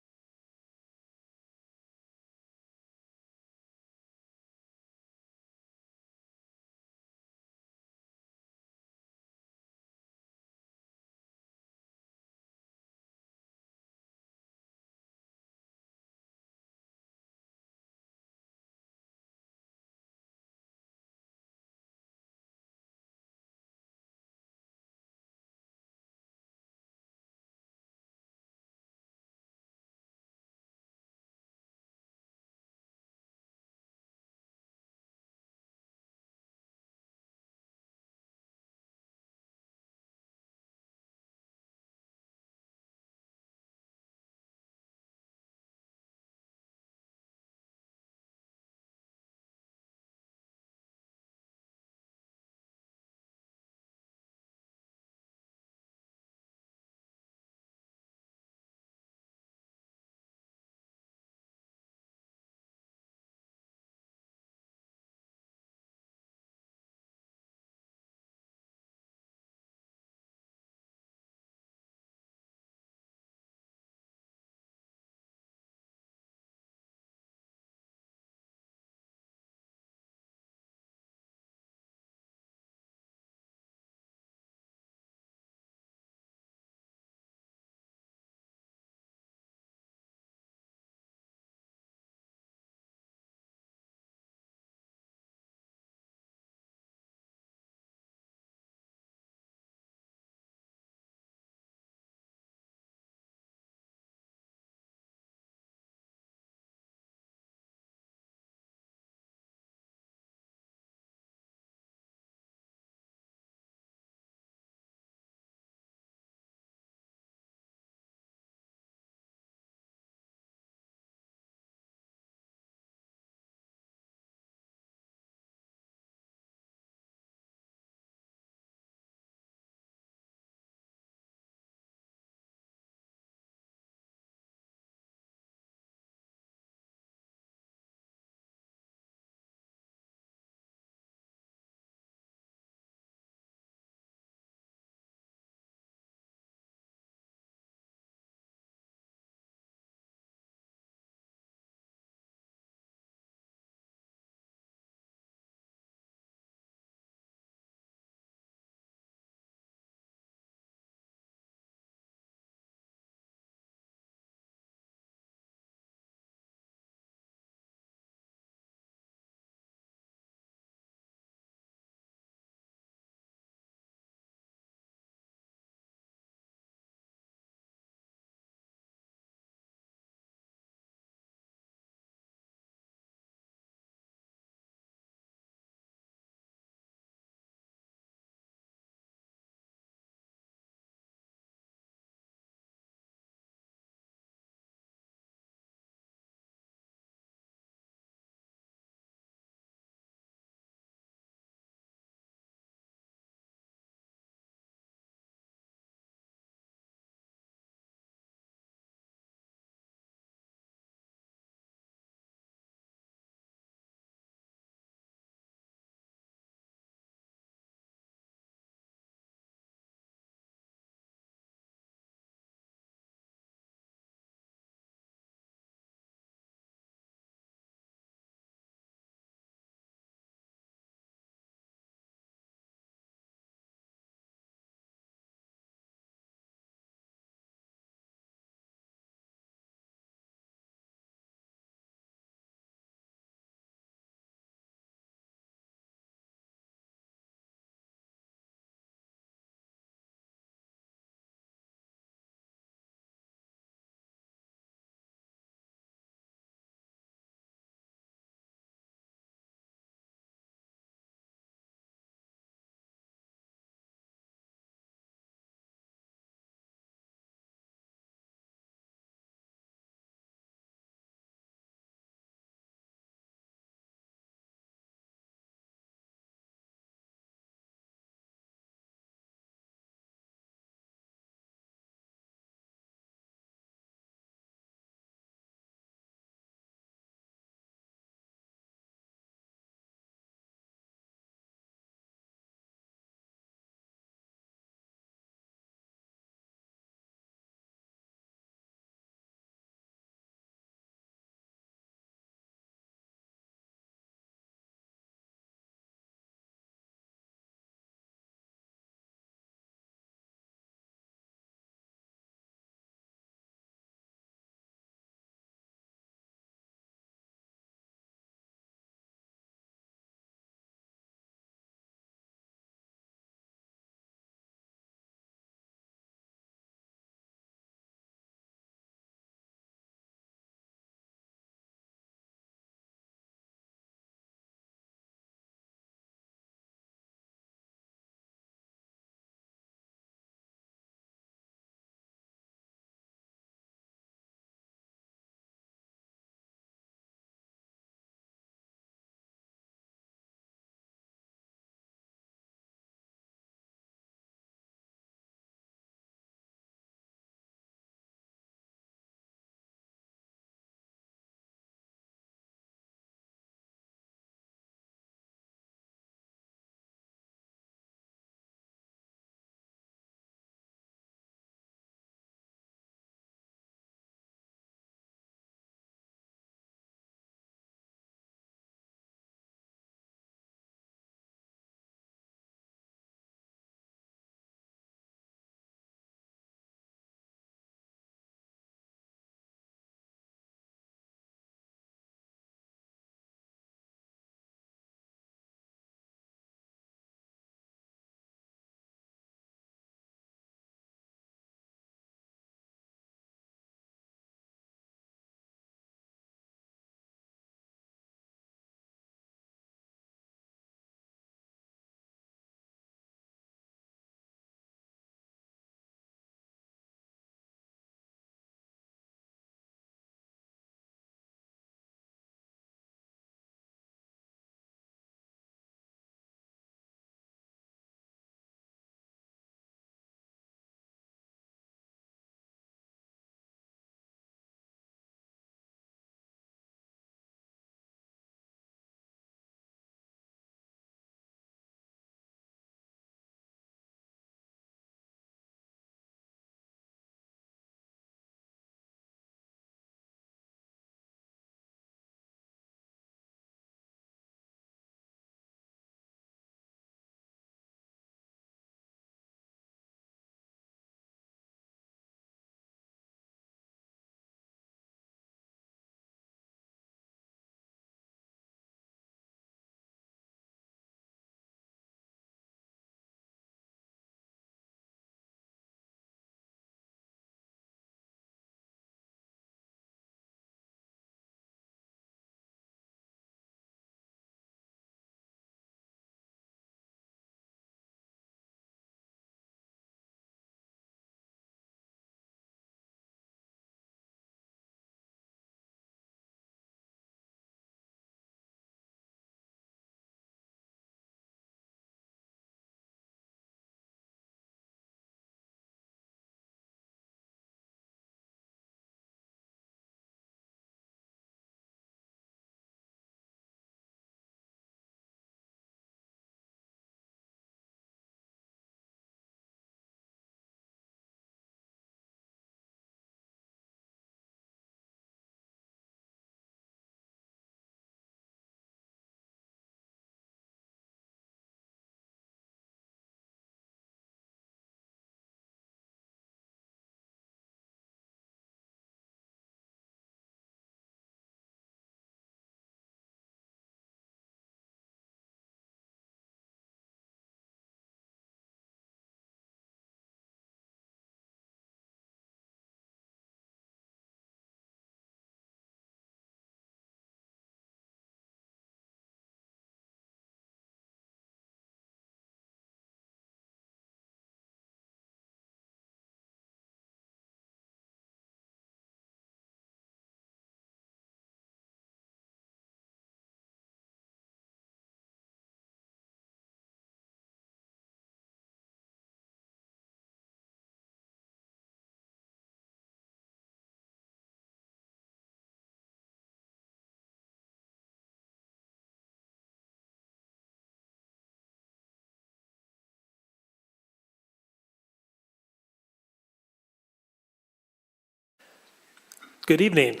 Good evening.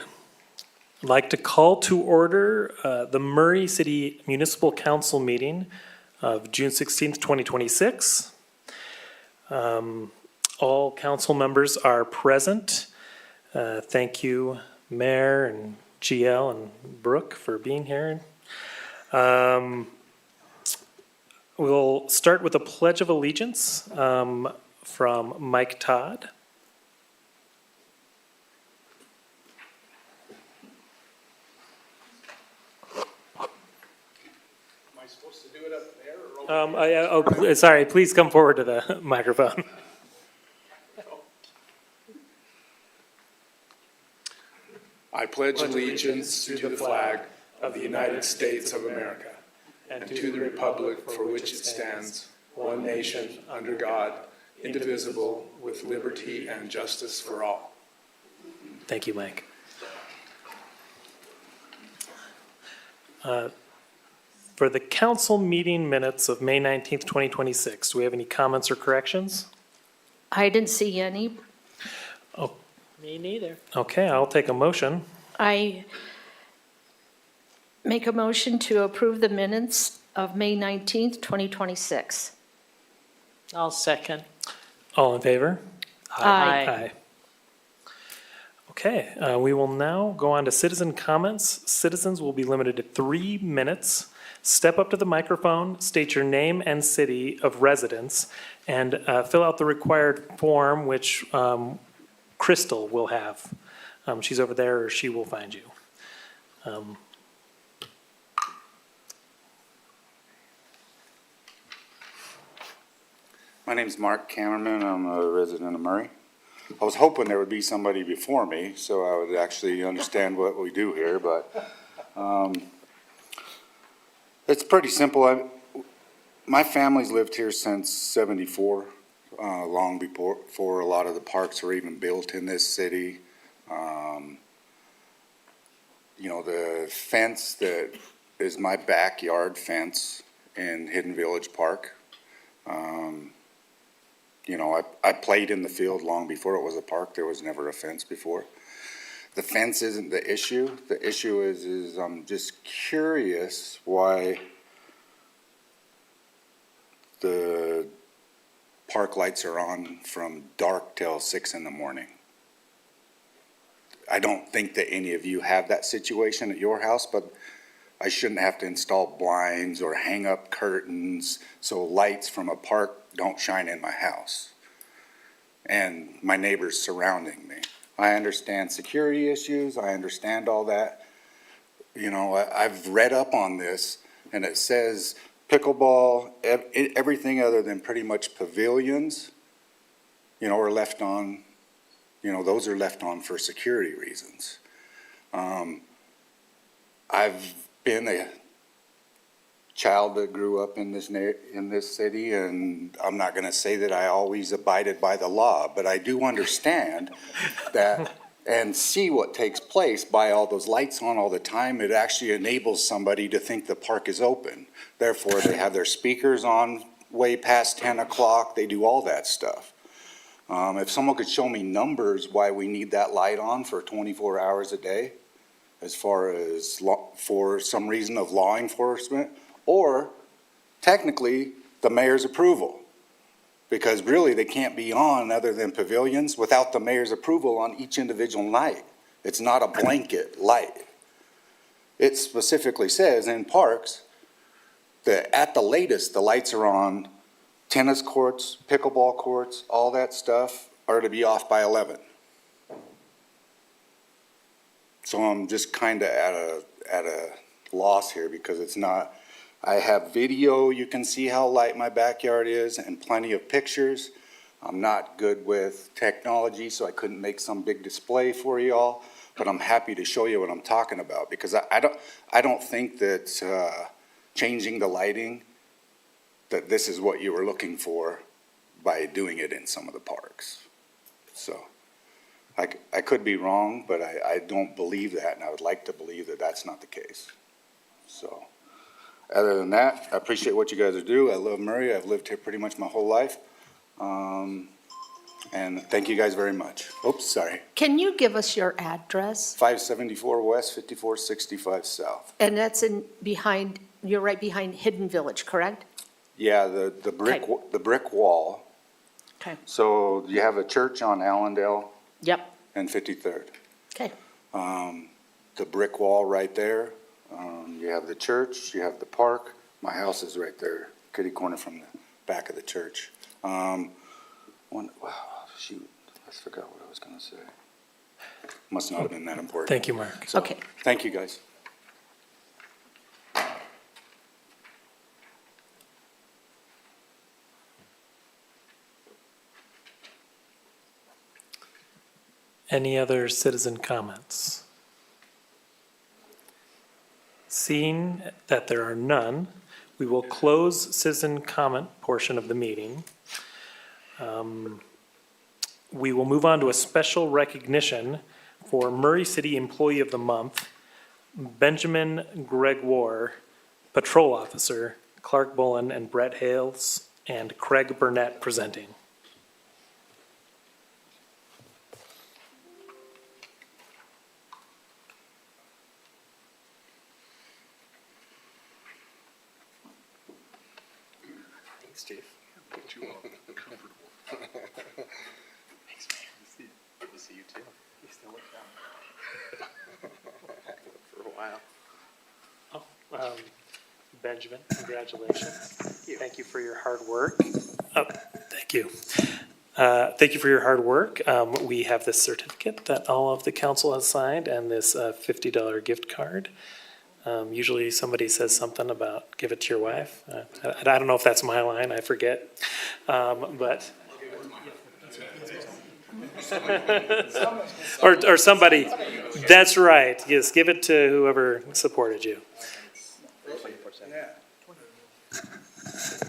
I'd like to call to order the Murray City Municipal Council meeting of June 16th, 2026. All council members are present. Thank you, Mayor and GL and Brooke for being here. We'll start with a Pledge of Allegiance from Mike Todd. Sorry, please come forward to the microphone. I pledge allegiance to the flag of the United States of America and to the republic for which it stands, one nation, under God, indivisible, with liberty and justice for all. Thank you, Mike. For the council meeting minutes of May 19th, 2026, do we have any comments or corrections? I didn't see any. Me neither. Okay, I'll take a motion. I make a motion to approve the minutes of May 19th, 2026. I'll second. All in favor? Aye. Okay, we will now go on to citizen comments. Citizens will be limited to 3 minutes. Step up to the microphone, state your name and city of residence, and fill out the required form, which Crystal will have. She's over there, or she will find you. My name's Mark Cameraman. I'm a resident of Murray. I was hoping there would be somebody before me so I would actually understand what we do here, but it's pretty simple. My family's lived here since '74, long before a lot of the parks were even built in this city. You know, the fence that is my backyard fence in Hidden Village Park. You know, I played in the field long before it was a park. There was never a fence before. The fence isn't the issue. The issue is I'm just curious why the park lights are on from dark till 6 in the morning. I don't think that any of you have that situation at your house, but I shouldn't have to install blinds or hang up curtains so lights from a park don't shine in my house and my neighbors surrounding me. I understand security issues. I understand all that. You know, I've read up on this, and it says pickleball, everything other than pretty much pavilions, you know, are left on, you know, those are left on for security reasons. I've been a child that grew up in this city, and I'm not going to say that I always abided by the law, but I do understand that and see what takes place by all those lights on all the time. It actually enables somebody to think the park is open. Therefore, they have their speakers on way past 10 o'clock. They do all that stuff. If someone could show me numbers why we need that light on for 24 hours a day, as far as for some reason of law enforcement, or technically the mayor's approval. Because really they can't be on other than pavilions without the mayor's approval on each individual night. It's not a blanket light. It specifically says in parks that at the latest, the lights are on tennis courts, pickleball courts, all that stuff are to be off by 11. So I'm just kind of at a loss here because it's not. I have video, you can see how light my backyard is, and plenty of pictures. I'm not good with technology, so I couldn't make some big display for y'all, but I'm happy to show you what I'm talking about, because I don't think that changing the lighting, that this is what you were looking for by doing it in some of the parks. So I could be wrong, but I don't believe that, and I would like to believe that that's not the case. So other than that, I appreciate what you guys do. I love Murray. I've lived here pretty much my whole life. And thank you guys very much. Oops, sorry. Can you give us your address? 574 West, 5465 South. And that's you're right behind Hidden Village, correct? Yeah, the brick wall. Okay. So you have a church on Allendale Yep, and 53rd. okay. The brick wall right there. You have the church, you have the park. My house is right there, kitty corner from the back of the church. Shoot, I forgot what I was gonna say. Must not have been that important. Thank you, Mark. So, Okay. Thank you, guys. Any other citizen comments? Seeing that there are none, we will close citizen comment portion of the meeting. We will move on to a special recognition for Murray City Employee of the Month, Benjamin Gregoire, Patrol Officer, Clark Bullen and Brett Hales, and Craig Burnett presenting. Thanks, Chief. Get you all comfortable. Thanks, man. Good to see you too. You still look down. For a while. Benjamin, congratulations. Thank you for your hard work. Oh, thank you. Thank you for your hard work. We have this certificate that all of the council has signed and this $50 gift card. Usually somebody says something about give it to your wife. I don't know if that's my line, I forget. But. Or somebody, that's right, yes, give it to whoever supported you.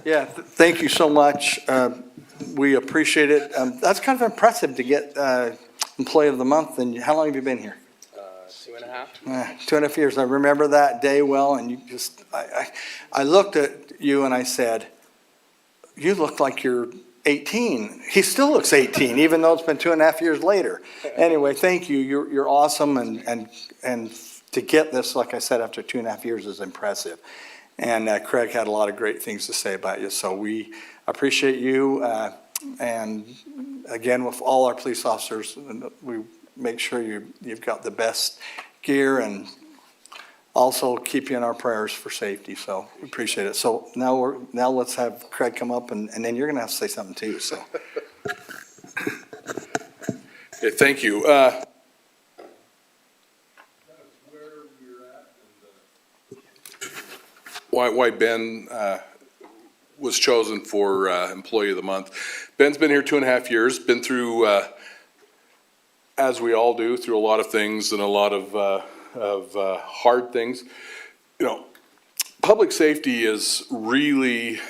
Yeah, thank you so much. We appreciate it. That's kind of impressive to get Employee of the Month. And how long have you been here? 2.5. 2.5 years. I remember that day well, and I looked at you and I said, you look like you're 18. He still looks 18, even though it's been 2.5 years later. Anyway, thank you. You're awesome, and to get this, like I said, after 2.5 years is impressive. And Craig had a lot of great things to say about you, so we appreciate you. And again, with all our police officers, we make sure you've got the best gear, and also keep you in our prayers for safety. So we appreciate it. So now let's have Craig come up, and then you're going to have to say something too. So. Okay, thank you. Why Ben was chosen for Employee of the Month. Ben's been here 2.5 years, been through, as we all do, through a lot of things and a lot of hard things. You know, public safety is really,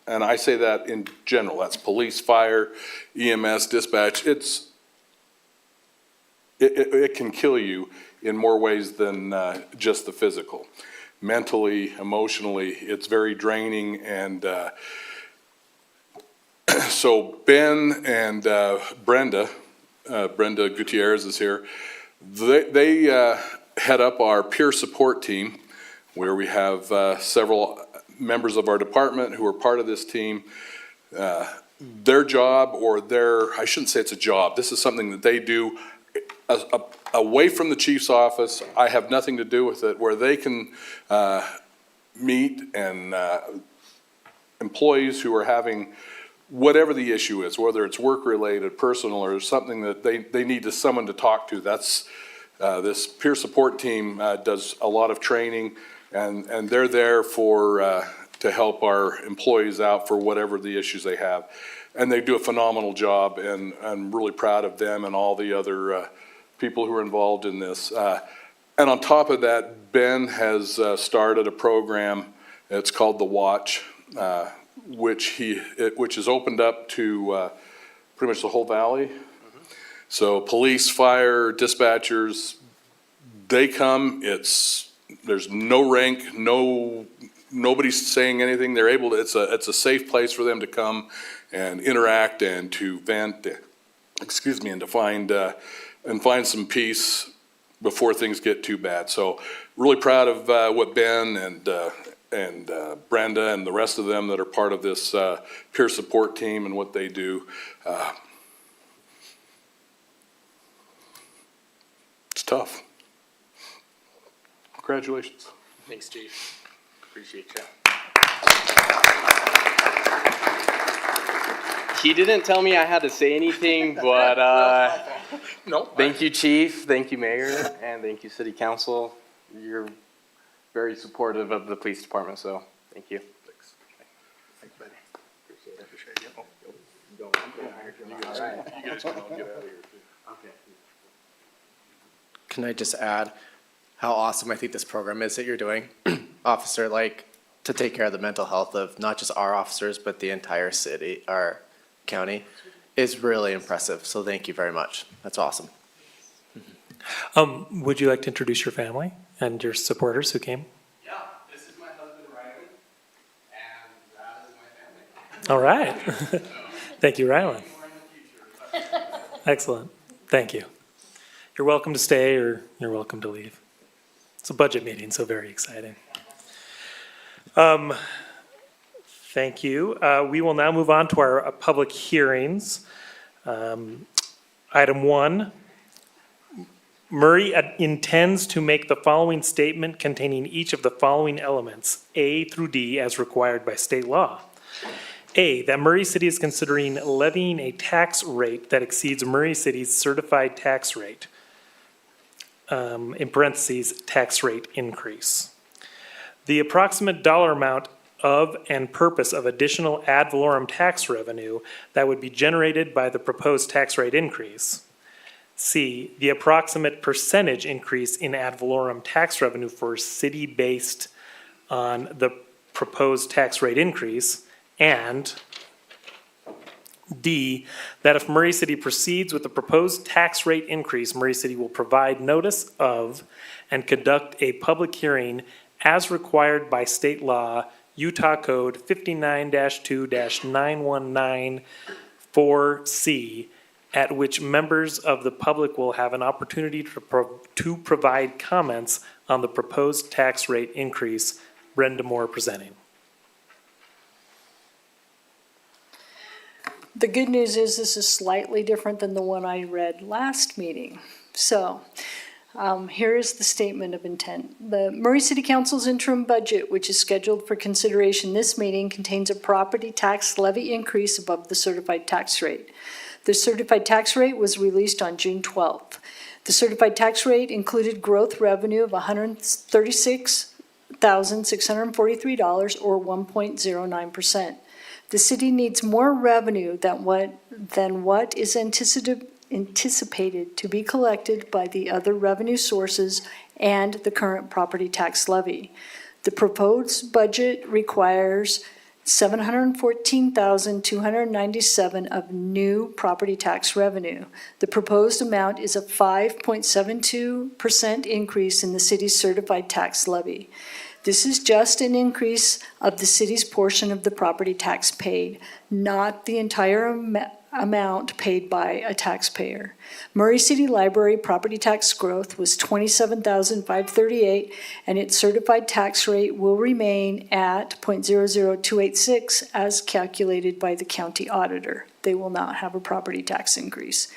and I say that in general, that's police, fire, EMS, dispatch, it can kill you in more ways than just the physical. Mentally, emotionally, it's very draining, and so Ben and Brenda Gutierrez is here. They head up our peer support team, where we have several members of our department who are part of this team. Their job, I shouldn't say it's a job, this is something that they do away from the chief's office. I have nothing to do with it, where they can meet and employees who are having whatever the issue is, whether it's work-related, personal, or something that they need someone to talk to. That's this peer support team does a lot of training, and they're there to help our employees out for whatever the issues they have. And they do a phenomenal job, and I'm really proud of them and all the other people who are involved in this. And on top of that, Ben has started a program, it's called The Watch, which is opened up to pretty much the whole valley. So police, fire, dispatchers, they come, there's no rank, nobody's saying anything. They're able to, it's a safe place for them to come and interact and to vent and to find some peace before things get too bad. So really proud of what Ben and Brenda and the rest of them that are part of this peer support team and what they do. It's tough. Congratulations. Thanks, Chief. Appreciate you. He didn't tell me I had to say anything, but No. thank you, Chief, thank you, Mayor, and thank you, City Council. You're very supportive of the police department, so thank you. Thanks. Thanks, buddy. Appreciate it. You guys can all get out of here too. Can I just add how awesome I think this program is that you're doing, officer, like to take care of the mental health of not just our officers, but the entire city, our county, is really impressive. So thank you very much. That's awesome. Would you like to introduce your family and your supporters who came? Yeah, this is my husband, Rylan, and that is my family. All right. Thank you, Rylan. Excellent. Thank you. You're welcome to stay or you're welcome to leave. It's a budget meeting, so very exciting. Thank you. We will now move on to our public hearings. Item 1, Murray intends to make the following statement containing each of the following elements, A through D, as required by state law. A, that Murray City is considering levying a tax rate that exceeds Murray City's certified tax rate, in parentheses, tax rate increase. The approximate dollar amount of and purpose of additional ad valorem tax revenue that would be generated by the proposed tax rate increase. C, the approximate percentage increase in ad valorem tax revenue for city based on the proposed tax rate increase. And D, that if Murray City proceeds with the proposed tax rate increase, Murray City will provide notice of and conduct a public hearing as required by state law, Utah Code 59-2-9194C, at which members of the public will have an opportunity to provide comments on the proposed tax rate increase. Brenda Moore presenting. The good news is this is slightly different than the one I read last meeting. So here is the statement of intent. The Murray City Council's interim budget, which is scheduled for consideration this meeting, contains a property tax levy increase above the certified tax rate. The certified tax rate was released on June 12th. The certified tax rate included growth revenue of $136,643 or 1.09%. The city needs more revenue than what is anticipated to be collected by the other revenue sources and the current property tax levy. The proposed budget requires $714,297 of new property tax revenue. The proposed amount is a 5.72% increase in the city's certified tax levy. This is just an increase of the city's portion of the property tax paid, not the entire amount paid by a taxpayer. Murray City Library property tax growth was $27,538, and its certified tax rate will remain at 0.00286 as calculated by the county auditor. They will not have a property tax increase.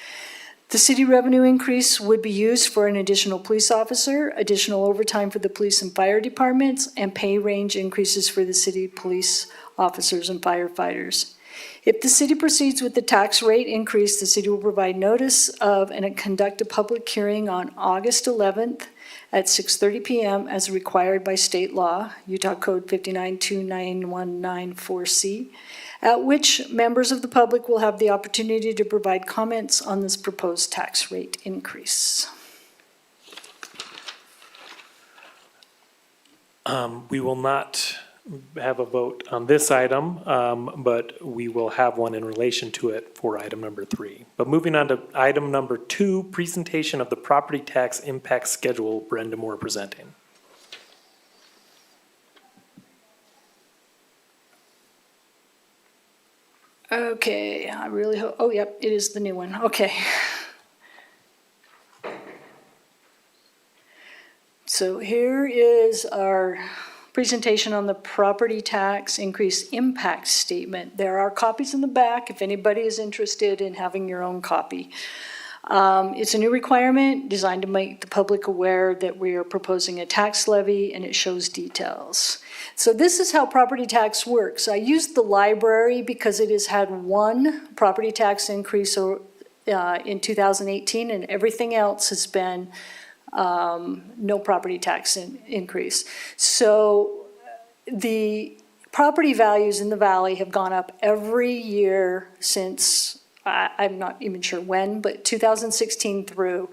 The city revenue increase would be used for an additional police officer, additional overtime for the police and fire departments, and pay range increases for the city police officers and firefighters. If the city proceeds with the tax rate increase, the city will provide notice of and conduct a public hearing on August 11th at 6:30 p.m. as required by state law, Utah Code 59-2-9194C, at which members of the public will have the opportunity to provide comments on this proposed tax rate increase. We will not have a vote on this item, but we will have one in relation to it for item number 3. But moving on to item number 2, presentation of the property tax impact schedule, Brenda Moore presenting. Okay, I really hope, oh, yep, it is the new one, okay. So here is our presentation on the property tax increase impact statement. There are copies in the back if anybody is interested in having your own copy. It's a new requirement designed to make the public aware that we are proposing a tax levy, and it shows details. So this is how property tax works. I used the library because it has had one property tax increase in 2018, and everything else has been no property tax increase. So the property values in the valley have gone up every year since, I'm not even sure when, but 2016 through.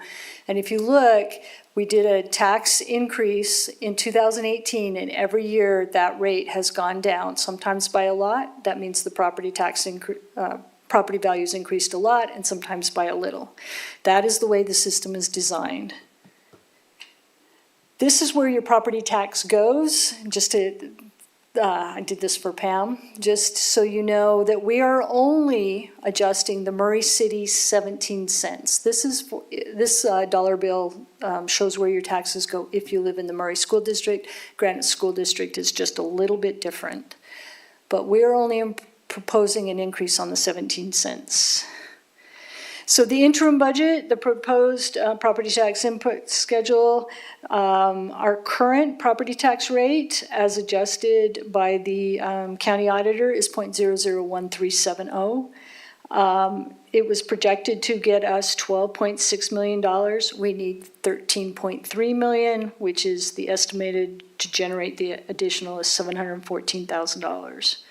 And if you look, we did a tax increase in 2018, and every year that rate has gone down, sometimes by a lot. That means the property tax property values increased a lot, and sometimes by a little. That is the way the system is designed. This is where your property tax goes, just to, I did this for Pam, just so you know that we are only adjusting the Murray City 17 cents. This dollar bill shows where your taxes go if you live in the Murray School District. Granite School District is just a little bit different. But we're only proposing an increase on the 17 cents. So the interim budget, the proposed property tax input schedule, our current property tax rate as adjusted by the county auditor is 0.001370. It was projected to get us $12.6 million. We need $13.3 million, which is the estimated to generate the additional is $714,000.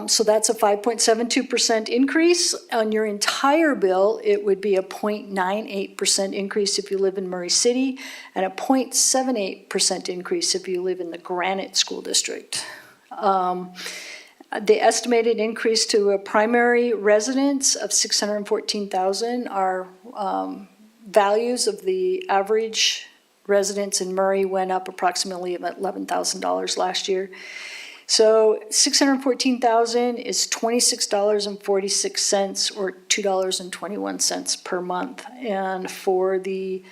So that's a 5.72% increase. On your entire bill, it would be a 0.98% increase if you live in Murray City, and a 0.78% increase if you live in the Granite School District. The estimated increase to a primary residence of $614,000 are values of the average residence in Murray went up approximately about $11,000 last year. So $614,000 is $26.46 or $2.21 per month. And for the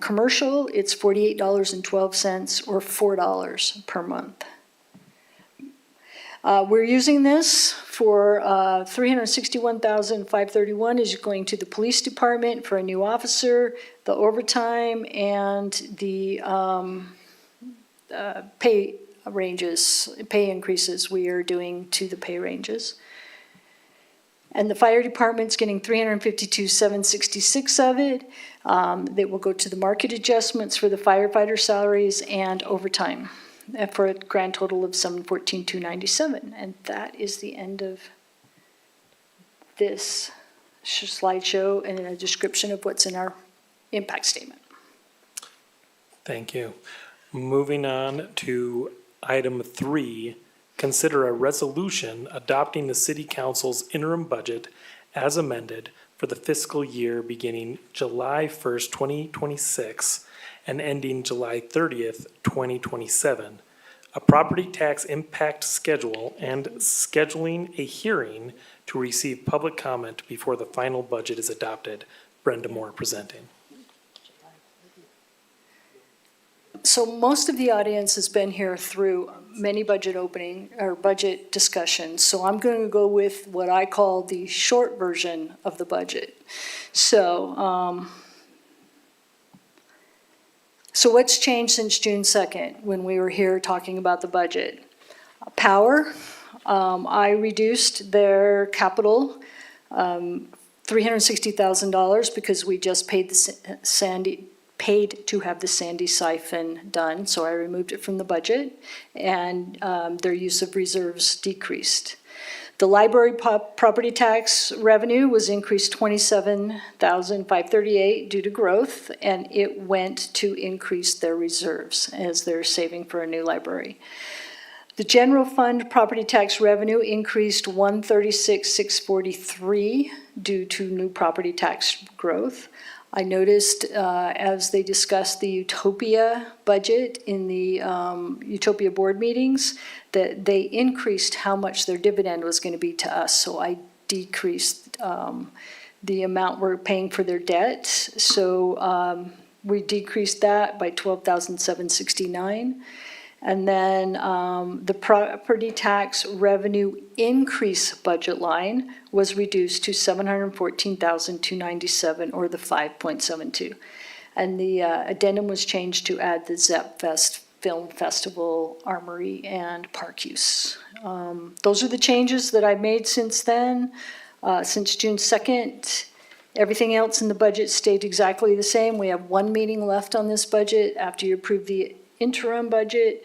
commercial, it's $48.12 or $4 per month. We're using this for $361,531 is going to the police department for a new officer, the overtime, and the pay increases we are doing to the pay ranges. And the fire department's getting $352,766 of it. That will go to the market adjustments for the firefighter salaries and overtime for a grand total of $714,297. And that is the end of this slideshow and a description of what's in our impact statement. Thank you. Moving on to Item 3, consider a resolution adopting the City Council's interim budget as amended for the fiscal year beginning July 1st, 2026 and ending July 30th, 2027, a property tax impact schedule and scheduling a hearing to receive public comment before the final budget is adopted. Brenda Moore presenting. So most of the audience has been here through many budget opening or budget discussions. So I'm going to go with what I call the short version of the budget. So, so what's changed since June 2nd when we were here talking about the budget? Power, I reduced their capital $360,000 because we just paid the paid to have the Sandy siphon done, so I removed it from the budget, and their use of reserves decreased. The library property tax revenue was increased $27,538 due to growth, and it went to increase their reserves as they're saving for a new library. The general fund property tax revenue increased $136,643 due to new property tax growth. I noticed as they discussed the Utopia budget in the Utopia board meetings, that they increased how much their dividend was going to be to us. So I decreased the amount we're paying for their debt. So we decreased that by $12,769. And then the property tax revenue increase budget line was reduced to $714,297, or the 5.72. And the addendum was changed to add the Zep Fest Film Festival, Armory, and Park use. Those are the changes that I've made since then, since June 2nd. Everything else in the budget stayed exactly the same. We have one meeting left on this budget after you approve the interim budget.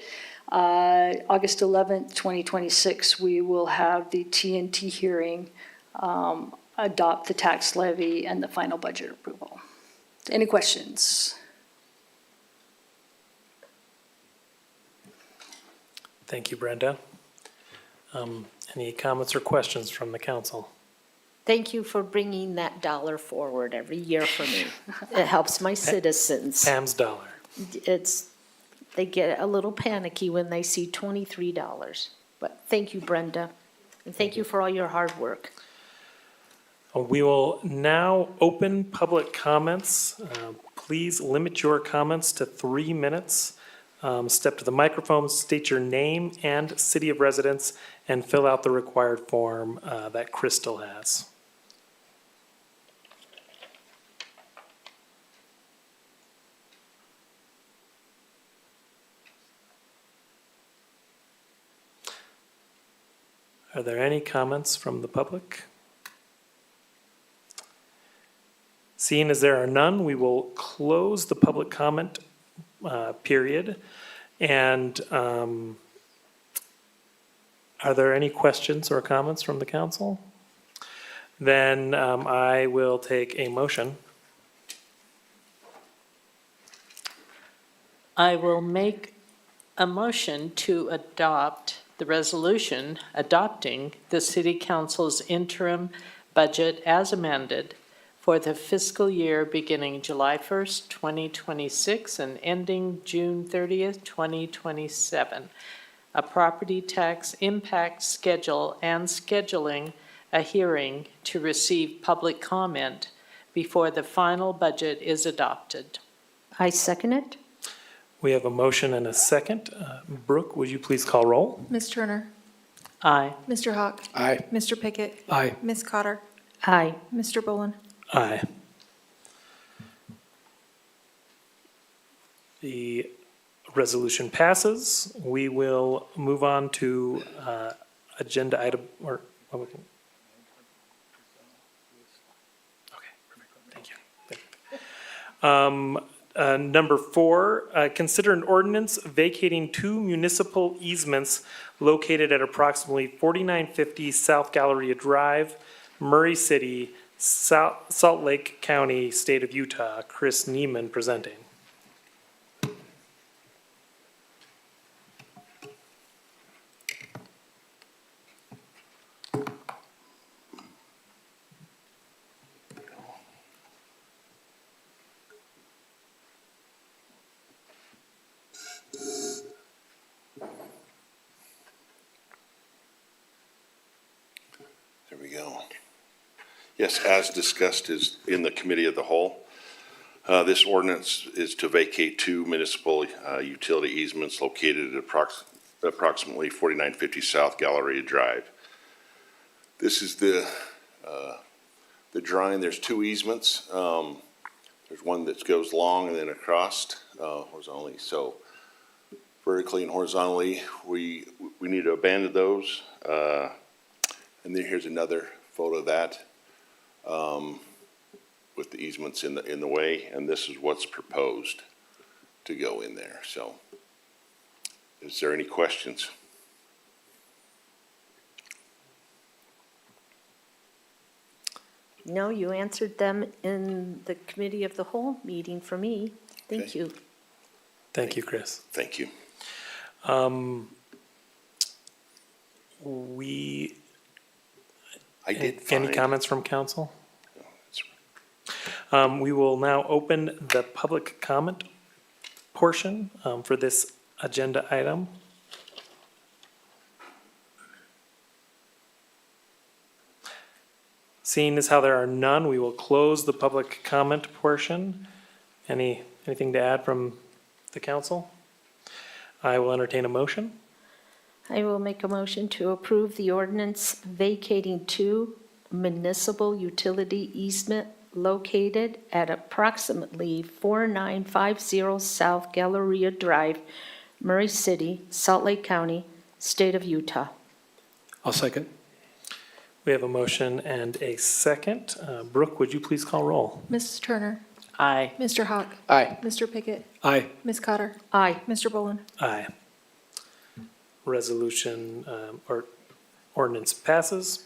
August 11th, 2026, we will have the TNT hearing, adopt the tax levy, and the final budget approval. Any questions? Thank you, Brenda. Any comments or questions from the council? Thank you for bringing that dollar forward every year for me. It helps my citizens. Pam's dollar. They get a little panicky when they see $23. But thank you, Brenda, and thank you for all your hard work. We will now open public comments. Please limit your comments to 3 minutes. Step to the microphone, state your name and city of residence, and fill out the required form that Crystal has. Are there any comments from the public? Seeing as there are none, we will close the public comment period. And are there any questions or comments from the council? Then I will take a motion. I will make a motion to adopt the resolution adopting the city council's interim budget as amended for the fiscal year beginning July 1st, 2026 and ending June 30th, 2027. A property tax impact schedule and scheduling a hearing to receive public comment before the final budget is adopted. I second it. We have a motion and a second. Brooke, would you please call roll? Ms. Turner? Aye. Mr. Hawk? Aye. Mr. Pickett? Aye. Ms. Cotter? Aye. Mr. Bolin? Aye. The resolution passes. We will move on to agenda item, or what we can. Okay, perfect. Thank you. Number 4, consider an ordinance vacating 2 municipal easements located at approximately 4950 South Galleria Drive, Murray City, Salt Lake County, State of Utah. Chris Neiman presenting. There we go. Yes, as discussed is in the committee of the whole, this ordinance is to vacate 2 municipal utility easements located at approximately 4950 South Galleria Drive. This is the drawing. There's 2 easements. There's one that goes long and then across horizontally. So vertically and horizontally, we need to abandon those. And then here's another photo of that with the easements in the way, and this is what's proposed to go in there. So, is there any questions? No, you answered them in the committee of the whole meeting for me. Thank you. Thank you, Chris. Thank you. Any comments from council? We will now open the public comment portion for this agenda item. Seeing as how there are none, we will close the public comment portion. Anything to add from the council? I will entertain a motion. I will make a motion to approve the ordinance vacating 2 municipal utility easement located at approximately 4950 South Galleria Drive, Murray City, Salt Lake County, State of Utah. I'll second. We have a motion and a second. Brooke, would you please call roll? Mrs. Turner. Aye. Mr. Hawk. Aye. Mr. Pickett. Aye. Ms. Cotter. Aye. Mr. Boland. Aye. Resolution or ordinance passes.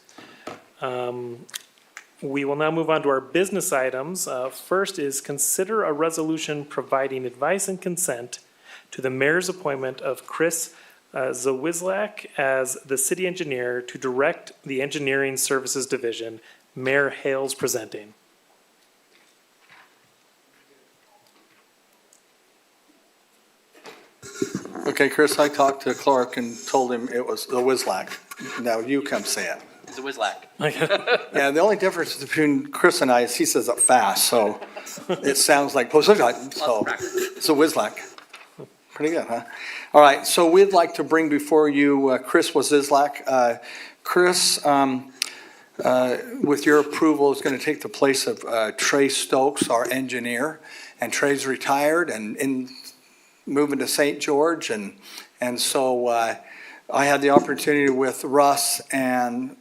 We will now move on to our business items. First is consider a resolution providing advice and consent to the mayor's appointment of Chris Zawislak as the city engineer to direct the engineering services division. Mayor Hales presenting. Okay, Chris, I talked to Clark and told him it was the Whizlack. Now you come say it. It's a Whizlack. Yeah, the only difference between Chris and I is he says it fast, so it sounds like, so it's a Whizlack. Pretty good, huh? All right, so we'd like to bring before you Chris Wazizlak. Chris, with your approval, is going to take the place of Trey Stokes, our engineer. And Trey's retired and moving to St. George. And so I had the opportunity with Russ and,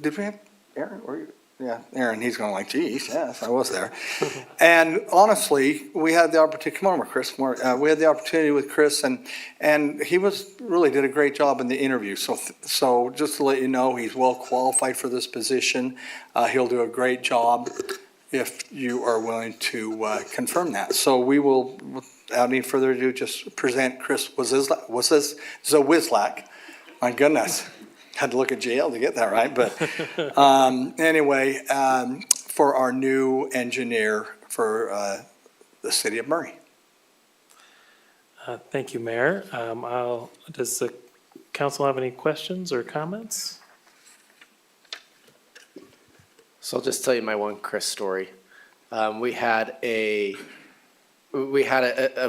did we have Aaron? Were you? Yeah, Aaron, he's going like, geez, yes, I was there. And honestly, we had the opportunity, come on over, Chris, we had the opportunity with Chris, and he really did a great job in the interview. So just to let you know, he's well qualified for this position. He'll do a great job if you are willing to confirm that. So we will, without any further ado, just present Chris Zawislak. My goodness. Had to look at JL to get that right, but anyway, for our new engineer for the city of Murray. Thank you, Mayor. Does the council have any questions or comments? So I'll just tell you my one Chris story. We had a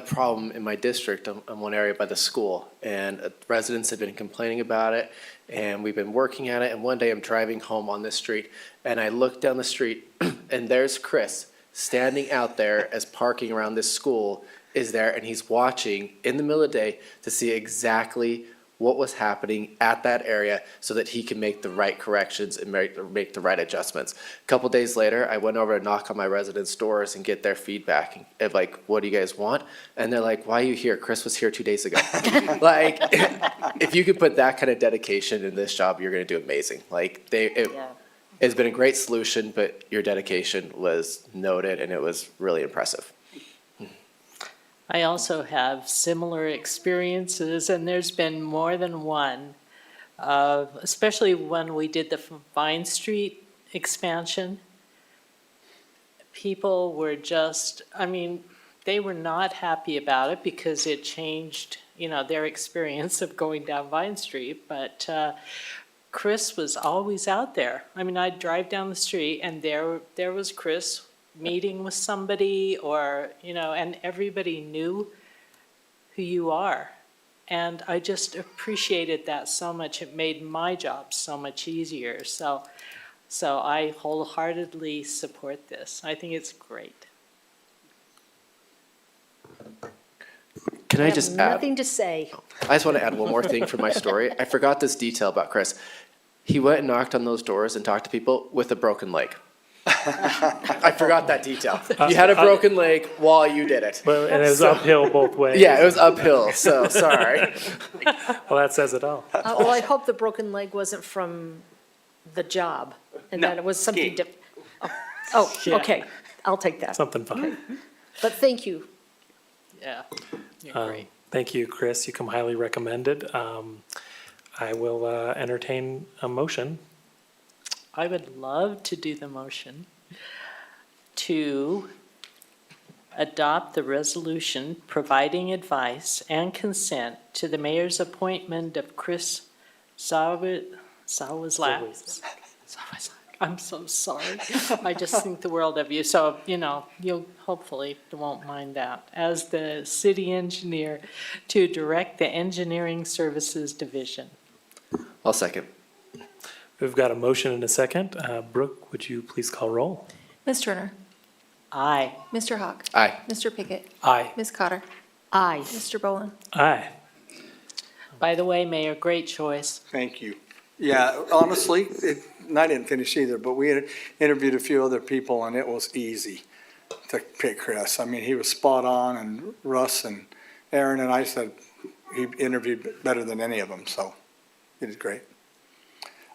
problem in my district in one area by the school, and residents had been complaining about it, and we've been working at it. And one day I'm driving home on this street, and I look down the street, and there's Chris standing out there as parking around this school is there, and he's watching in the middle of the day to see exactly what was happening at that area so that he can make the right corrections and make the right adjustments. A couple days later, I went over to knock on my residents' doors and get their feedback of like, what do you guys want? And they're like, why are you here? Chris was here 2 days ago. Like, if you could put that kind of dedication in this job, you're gonna do amazing. Like, it's been a great solution, but your dedication was noted and it was really impressive. I also have similar experiences, and there's been more than one, especially when we did the Vine Street expansion. People were just, they were not happy about it because it changed, their experience of going down Vine Street, but Chris was always out there. I'd drive down the street and there was Chris meeting with somebody and everybody knew who you are. And I just appreciated that so much. It made my job so much easier. So I wholeheartedly support this. I think it's great. Can I just add? Nothing to say. I just want to add one more thing for my story. I forgot this detail about Chris. He went and knocked on those doors and talked to people with a broken leg. I forgot that detail. You had a broken leg while you did it. Well, and it was uphill both ways. Yeah, it was uphill, so sorry. Well, that says it all. Well, I hope the broken leg wasn't from the job and that it was something different. Oh, okay, I'll take that. Something fun. But thank you. Yeah, you're great. Thank you, Chris. You come highly recommended. I will entertain a motion. I would love to do the motion to adopt the resolution providing advice and consent to the mayor's appointment of Chris Zawazlak. I'm so sorry. I just think the world of you. So, you'll hopefully won't mind that. As the city engineer to direct the engineering services division. I'll second. We've got a motion and a second. Brooke, would you please call roll? Ms. Turner. Aye. Mr. Hawk. Aye. Mr. Pickett. Aye. Ms. Cotter. Aye. Mr. Boland. Aye. By the way, Mayor, great choice. Thank you. Yeah, honestly, and I didn't finish either, but we had interviewed a few other people and it was easy to pick Chris. I mean, he was spot on, and Russ and Aaron and I said he interviewed better than any of them, so he did great.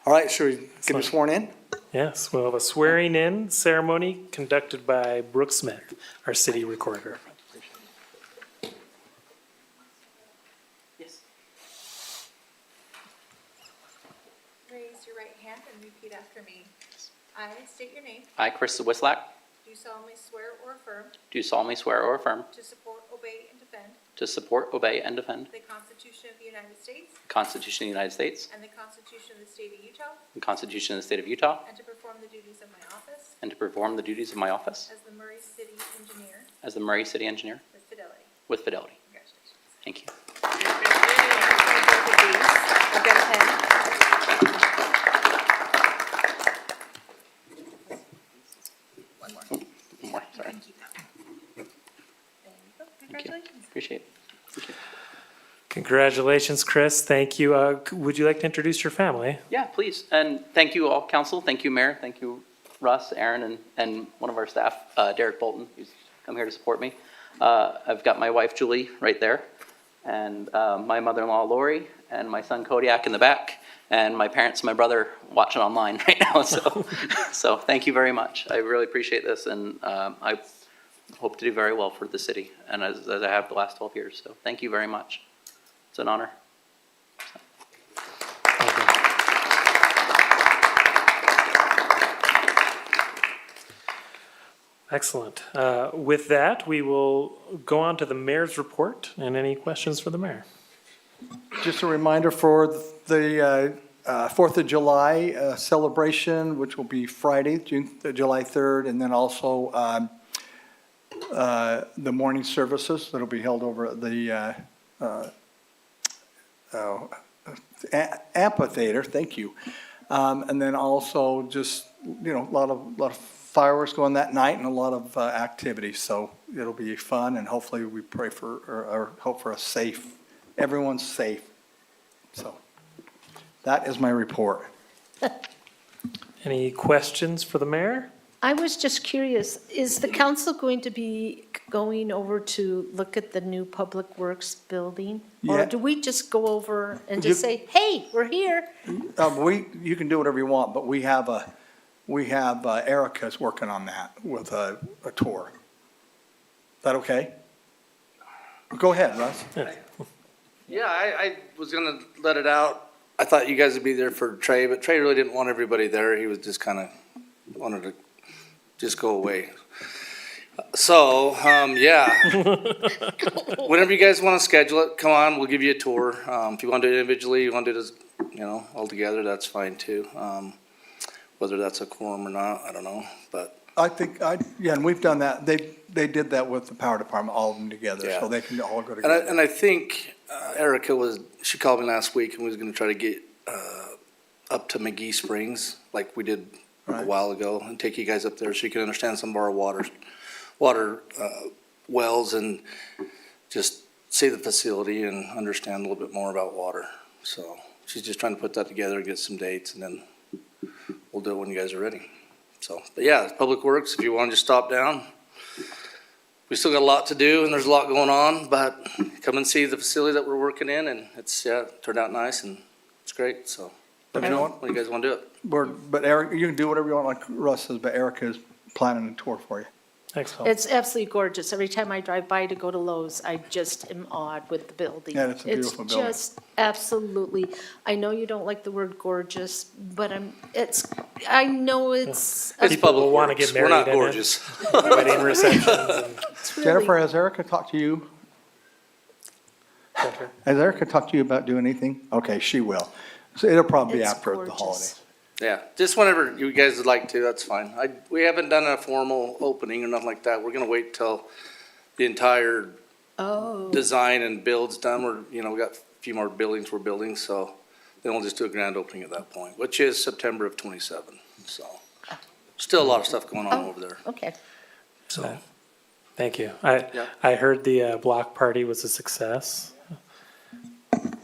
All right, should we get him sworn in? Yes, we'll have a swearing-in ceremony conducted by Brooke Smith, our city recorder. Raise your right hand and repeat after me. I state your name. I, Chris Zawislak, Do solemnly swear or affirm do solemnly swear or affirm to support, obey, and defend to support, obey, and defend the Constitution of the United States the Constitution of the United States and the Constitution of the State of Utah, the Constitution of the State of Utah, and to perform the duties of my office and to perform the duties of my office as the Murray City Engineer as the Murray City Engineer with fidelity. with fidelity. Congratulations. Thank you. I've got a pen. One more. One more, sorry. There you go. Thank you. Congratulations. Appreciate it. Congratulations, Chris. Thank you. Would you like to introduce your family? Yeah, please. And thank you all, council. Thank you, Mayor. Thank you, Russ, Aaron, and one of our staff, Derek Bolton, who's come here to support me. I've got my wife, Julie, right there, and my mother-in-law, Lori, and my son, Kodiak, in the back, and my parents and my brother watching online right now. So thank you very much. I really appreciate this, and I hope to do very well for the city, and as I have the last 12 years. So thank you very much. It's an honor. Excellent. With that, we will go on to the mayor's report, and any questions for the mayor? Just a reminder for the 4th of July celebration, which will be Friday, July 3rd, and then also the morning services that'll be held over at the amphitheater, thank you. And then also just, a lot of fireworks going that night and a lot of activities. So it'll be fun, and hopefully we pray for, or hope for a safe, everyone's safe. So that is my report. Any questions for the mayor? I was just curious, is the council going to be going over to look at the new Public Works building? Or Yeah. do we just go over and just say, hey, we're here? You can do whatever you want, but we have Erica's working on that with a tour. Is that okay? Go ahead, Russ. Yeah, I was gonna let it out. I thought you guys would be there for Trey, but Trey really didn't want everybody there. He was just kinda wanted to just go away. So, yeah. Whenever you guys wanna schedule it, come on, we'll give you a tour. If you wanna do it individually, you wanna do this, all together, that's fine too. Whether that's a quorum or not, I don't know, but. I think, and we've done that. They did that with the power department, all of them together, so Yeah. they can all go together. And I think Erica she called me last week and was gonna try to get up to McGee Springs, like we did a while ago, and take you guys up there so you can understand some of our water wells and just see the facility and understand a little bit more about water. So she's just trying to put that together and get some dates, and then we'll do it when you guys are ready. So, but yeah, Public Works, if you want to just stop down. We still got a lot to do and there's a lot going on, but come and see the facility that we're working in, and it's, turned out nice and it's great, so. Let me know when you guys want to do it. But Eric, you can do whatever you want, like Russ says, but Erica is planning a tour for you. Thanks, Paul. It's absolutely gorgeous. Every time I drive by to go to Lowe's, I just am awed with the building. Yeah, it's a beautiful building. It's just absolutely, I know you don't like the word gorgeous, but I know it's. It's People public will wanna works. get We're not married in it. gorgeous. Wedding receptions and. it's really- Jennifer, has Erica talked to you? Has Erica talked to you about doing anything? Okay, she will. So it'll probably be It's after the gorgeous. holidays. Yeah, just whenever you guys would like to, that's fine. We haven't done a formal opening or nothing like that. We're gonna wait till the entire Oh, design and build's done. We got a few more buildings we're building, so then we'll just do a grand opening at that point, which is September of '27, so. Still a lot of stuff going on over there, okay. so. Thank you. Yeah. I heard the block party was a success.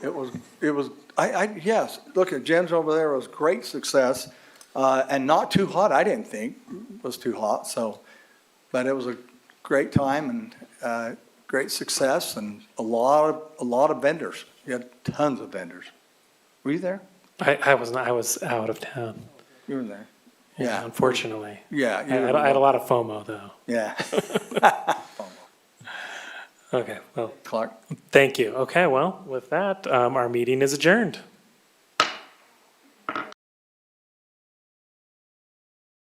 It was, yes, look at Jen's over there, it was great success, and not too hot, I didn't think it was too hot, so, but it was a great time and, great success and a lot of vendors. You had tons of vendors. Were you there? I was out of town. You were there. Yeah, unfortunately. Yeah. I had a lot of FOMO though. Yeah. Okay, well, Clark? thank you. Okay, well, with that, our meeting is adjourned.